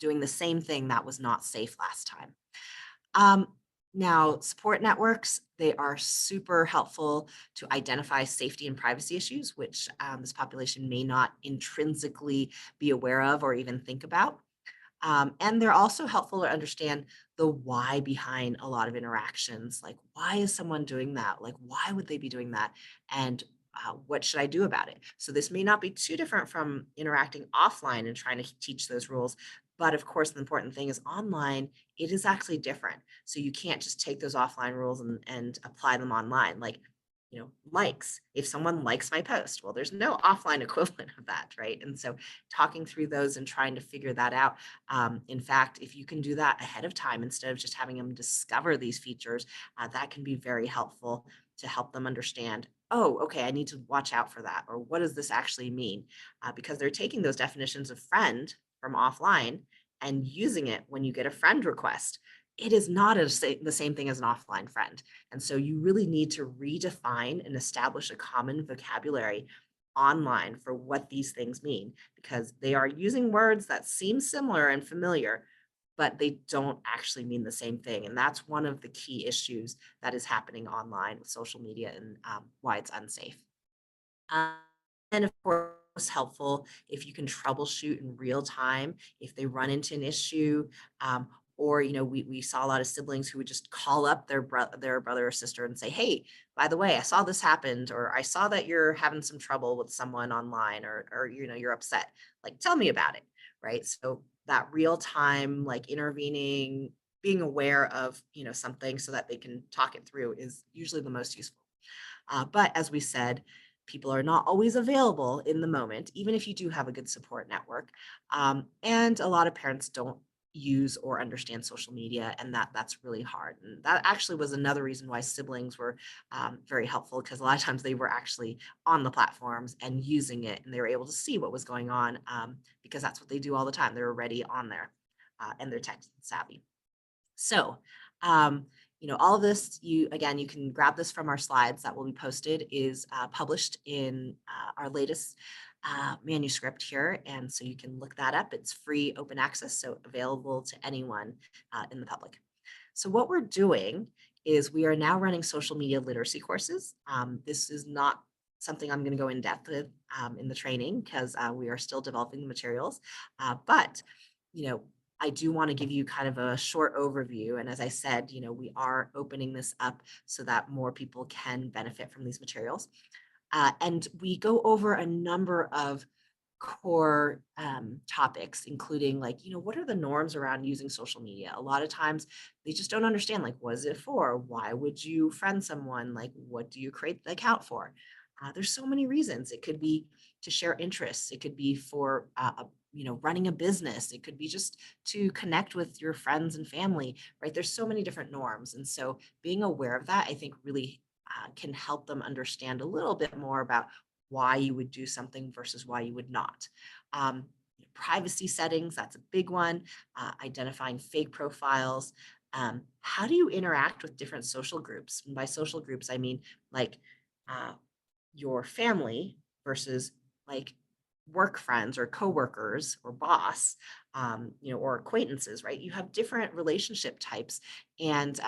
doing the same thing that was not safe last time. Now, support networks, they are super helpful to identify safety and privacy issues, which this population may not intrinsically be aware of or even think about. And they're also helpful to understand the why behind a lot of interactions. Like, why is someone doing that? Like, why would they be doing that? And what should I do about it? So this may not be too different from interacting offline and trying to teach those rules. But of course, the important thing is online, it is actually different. So you can't just take those offline rules and apply them online. Like, likes. If someone likes my post, well, there's no offline equivalent of that, right? And so talking through those and trying to figure that out. In fact, if you can do that ahead of time, instead of just having them discover these features, that can be very helpful to help them understand, oh, okay, I need to watch out for that. Or what does this actually mean? Because they're taking those definitions of friend from offline and using it when you get a friend request. It is not the same thing as an offline friend. And so you really need to redefine and establish a common vocabulary online for what these things mean, because they are using words that seem similar and familiar, but they don't actually mean the same thing. And that's one of the key issues that is happening online with social media and why it's unsafe. Um, and of course, helpful if you can troubleshoot in real time if they run into an issue. Or we saw a lot of siblings who would just call up their brother or sister and say, hey, by the way, I saw this happened, or I saw that you're having some trouble with someone online, or you're upset, like, tell me about it, right? So that real time, like, intervening, being aware of something so that they can talk it through is usually the most useful. But as we said, people are not always available in the moment, even if you do have a good support network. And a lot of parents don't use or understand social media, and that's really hard. And that actually was another reason why siblings were very helpful, because a lot of times they were actually on the platforms and using it, and they were able to see what was going on, because that's what they do all the time. They're already on there, and they're tech savvy. So, all of this, you can grab this from our slides that will be posted, is published in our latest manuscript here. And so you can look that up. It's free, open access, so available to anyone in the public. So what we're doing is we are now running social media literacy courses. This is not something I'm going to go in depth with in the training, because we are still developing the materials. But I do want to give you kind of a short overview. And as I said, we are opening this up so that more people can benefit from these materials. And we go over a number of core topics, including what are the norms around using social media? A lot of times they just don't understand, what is it for? Why would you friend someone? What do you create the account for? There's so many reasons. It could be to share interests. It could be for running a business. It could be just to connect with your friends and family, right? There's so many different norms. And so being aware of that, I think, really can help them understand a little bit more about why you would do something versus why you would not. Privacy settings, that's a big one. Identifying fake profiles. How do you interact with different social groups? And by social groups, I mean your family versus work friends or coworkers or boss, or acquaintances, right? You have different relationship types, and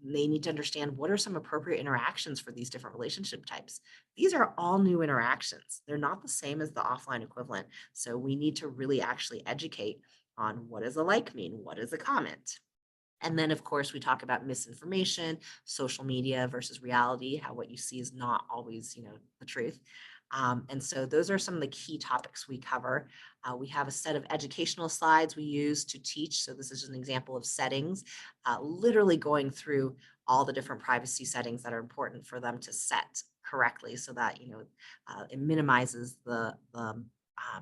they need to understand what are some appropriate interactions for these different relationship types. These are all new interactions. They're not the same as the offline equivalent. So we need to really actually educate on what does a like mean? What is a comment? And then, of course, we talk about misinformation, social media versus reality, how what you see is not always, the truth. And so those are some of the key topics we cover. We have a set of educational slides we use to teach. So this is an example of settings, literally going through all the different privacy settings that are important for them to set correctly, so that, it minimizes the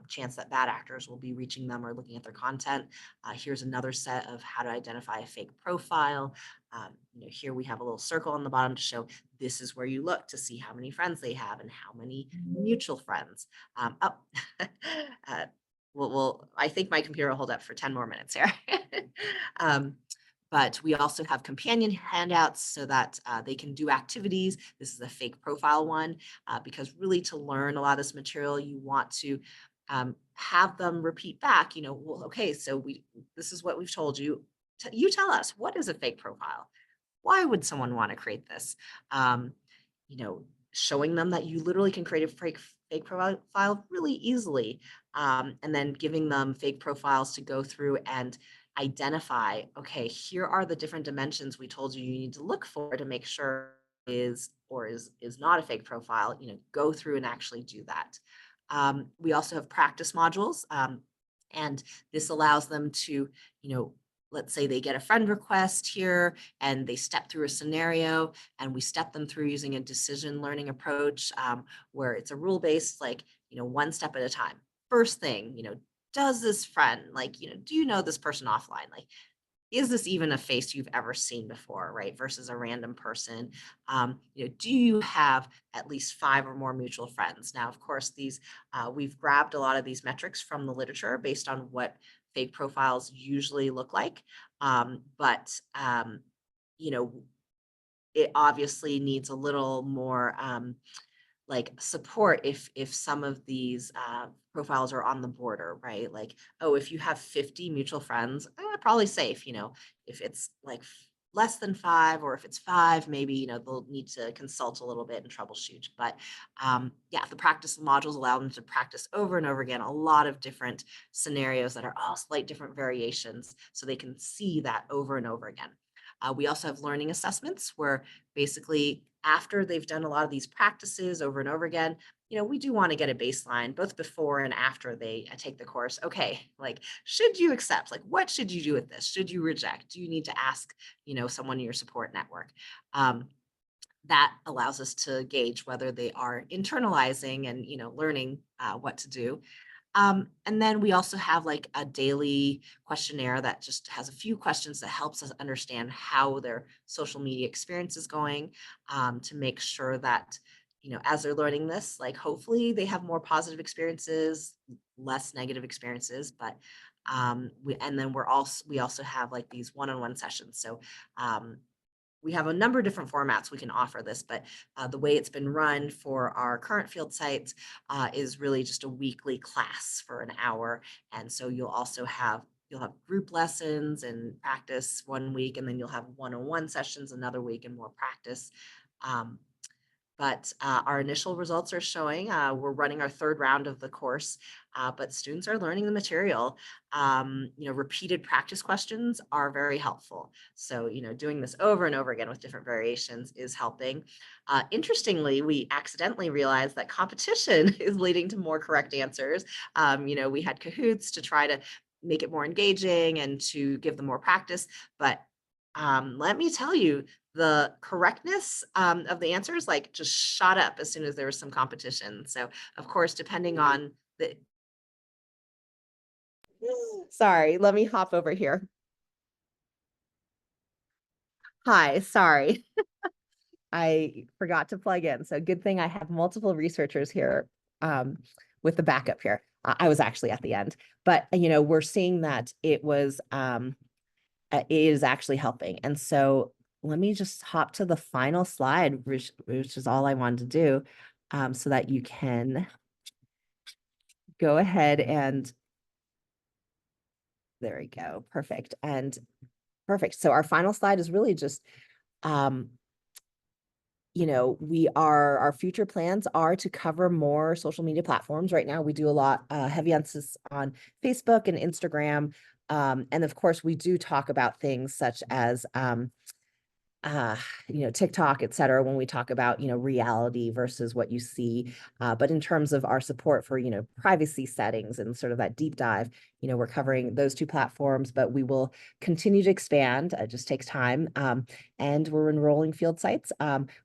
chance that bad actors will be reaching them or looking at their content. Here's another set of how to identify a fake profile. Here we have a little circle on the bottom to show this is where you look to see how many friends they have and how many mutual friends. Well, I think my computer will hold up for 10 more minutes here. But we also have companion handouts so that they can do activities. This is a fake profile one, because really, to learn a lot of this material, you want to have them repeat back, well, okay, so this is what we've told you. You tell us, what is a fake profile? Why would someone want to create this? Showing them that you literally can create a fake profile really easily, and then giving them fake profiles to go through and identify, okay, here are the different dimensions we told you need to look for to make sure is not a fake profile. Go through and actually do that. We also have practice modules, and this allows them to, let's say they get a friend request here and they step through a scenario, and we step them through using a decision learning approach, where it's a rule-based, one step at a time. First thing, does this friend, do you know this person offline? Is this even a face you've ever seen before, right? Versus a random person. Do you have at least 5 or more mutual friends? Now, of course, these we've grabbed a lot of these metrics from the literature based on what fake profiles usually look like. But it obviously needs a little more support if some of these profiles are on the border, right? Oh, if you have 50 mutual friends, probably safe. If it's less than 5, or if it's 5, maybe they'll need to consult a little bit and troubleshoot. But the practice modules allow them to practice over and over again a lot of different scenarios that are all slight different variations, so they can see that over and over again. We also have learning assessments, where basically after they've done a lot of these practices over and over again, we do want to get a baseline both before and after they take the course. Okay, should you accept? What should you do with this? Should you reject? Do you need to ask, someone in your support network? That allows us to gauge whether they are internalizing and, learning what to do. And then we also have like a daily questionnaire that just has a few questions that helps us understand how their social media experience is going, to make sure that, as they're learning this, like hopefully they have more positive experiences, less negative experiences, but and then we also have like these one-on-one sessions. So we have a number of different formats we can offer this, but the way it's been run for our current field sites is really just a weekly class for an hour. And so you'll have group lessons and practice one week, and then you'll have one-on-one sessions another week and more practice. But our initial results are showing we're running our third round of the course, but students are learning the material. Repeated practice questions are very helpful. So, doing this over and over again with different variations is helping. Interestingly, we accidentally realized that competition is leading to more correct answers. We had Kahoots to try to make it more engaging and to give them more practice, but let me tell you, the correctness of the answers like just shot up as soon as there was some competition. So of course, depending on the, sorry, let me hop over here. Hi, sorry. I forgot to plug in. So good thing I have multiple researchers here with the backup here. I was actually at the end, but we're seeing that it is actually helping. And so let me just hop to the final slide, which is all I wanted to do, so that you can go ahead and there we go. Perfect. And perfect. So our final slide is really just, our future plans are to cover more social media platforms. Right now, we do a lot, heavy emphasis on Facebook and Instagram. And of course, we do talk about things such as, TikTok, et cetera, when we talk about, reality versus what you see. But in terms of our support for, privacy settings and sort of that deep dive, we're covering those two platforms, but we will continue to expand. It just takes time. And we're enrolling field sites.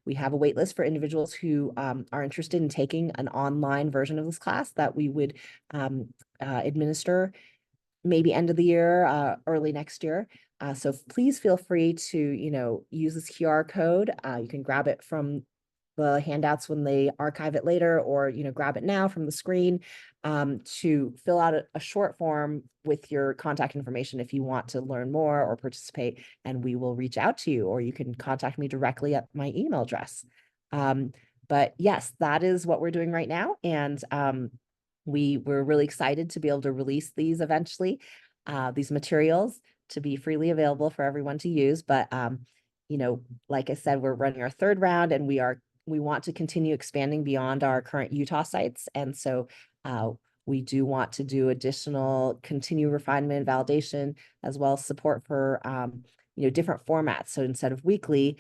We have a wait list for individuals who are interested in taking an online version of this class that we would administer maybe end of the year, early next year. So please feel free to, use this QR code. You can grab it from the handouts when they archive it later, or, grab it now from the screen to fill out a short form with your contact information if you want to learn more or participate, and we will reach out to you, or you can contact me directly at my email address. But yes, that is what we're doing right now. And we're really excited to be able to release these eventually, these materials to be freely available for everyone to use. But, like I said, we're running our third round, and we want to continue expanding beyond our current Utah sites. And so we do want to do additional continue refinement, validation, as well as support for, different formats. So instead of weekly,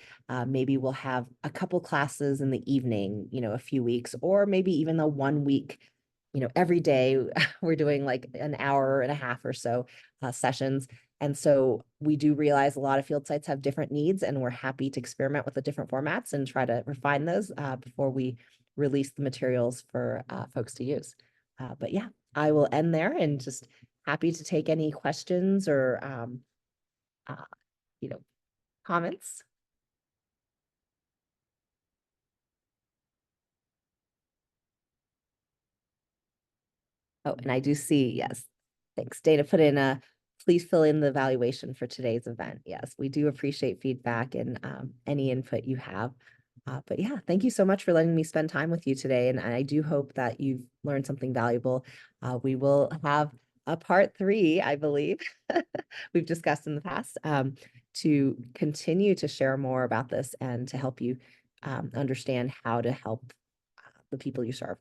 maybe we'll have a couple classes in the evening, a few weeks, or maybe even a 1 week, every day we're doing like an hour and a half or so sessions. And so we do realize a lot of field sites have different needs, and we're happy to experiment with the different formats and try to refine those before we release the materials for folks to use. But yeah, I will end there, and just happy to take any questions or, comments. Oh, and I do see, yes. Thanks. Dana put in please fill in the evaluation for today's event. Yes, we do appreciate feedback and any input you have. But yeah, thank you so much for letting me spend time with you today. And I do hope that you've learned something valuable. We will have a part 3, I believe, we've discussed in the past, to continue to share more about this and to help you understand how to help the people you serve.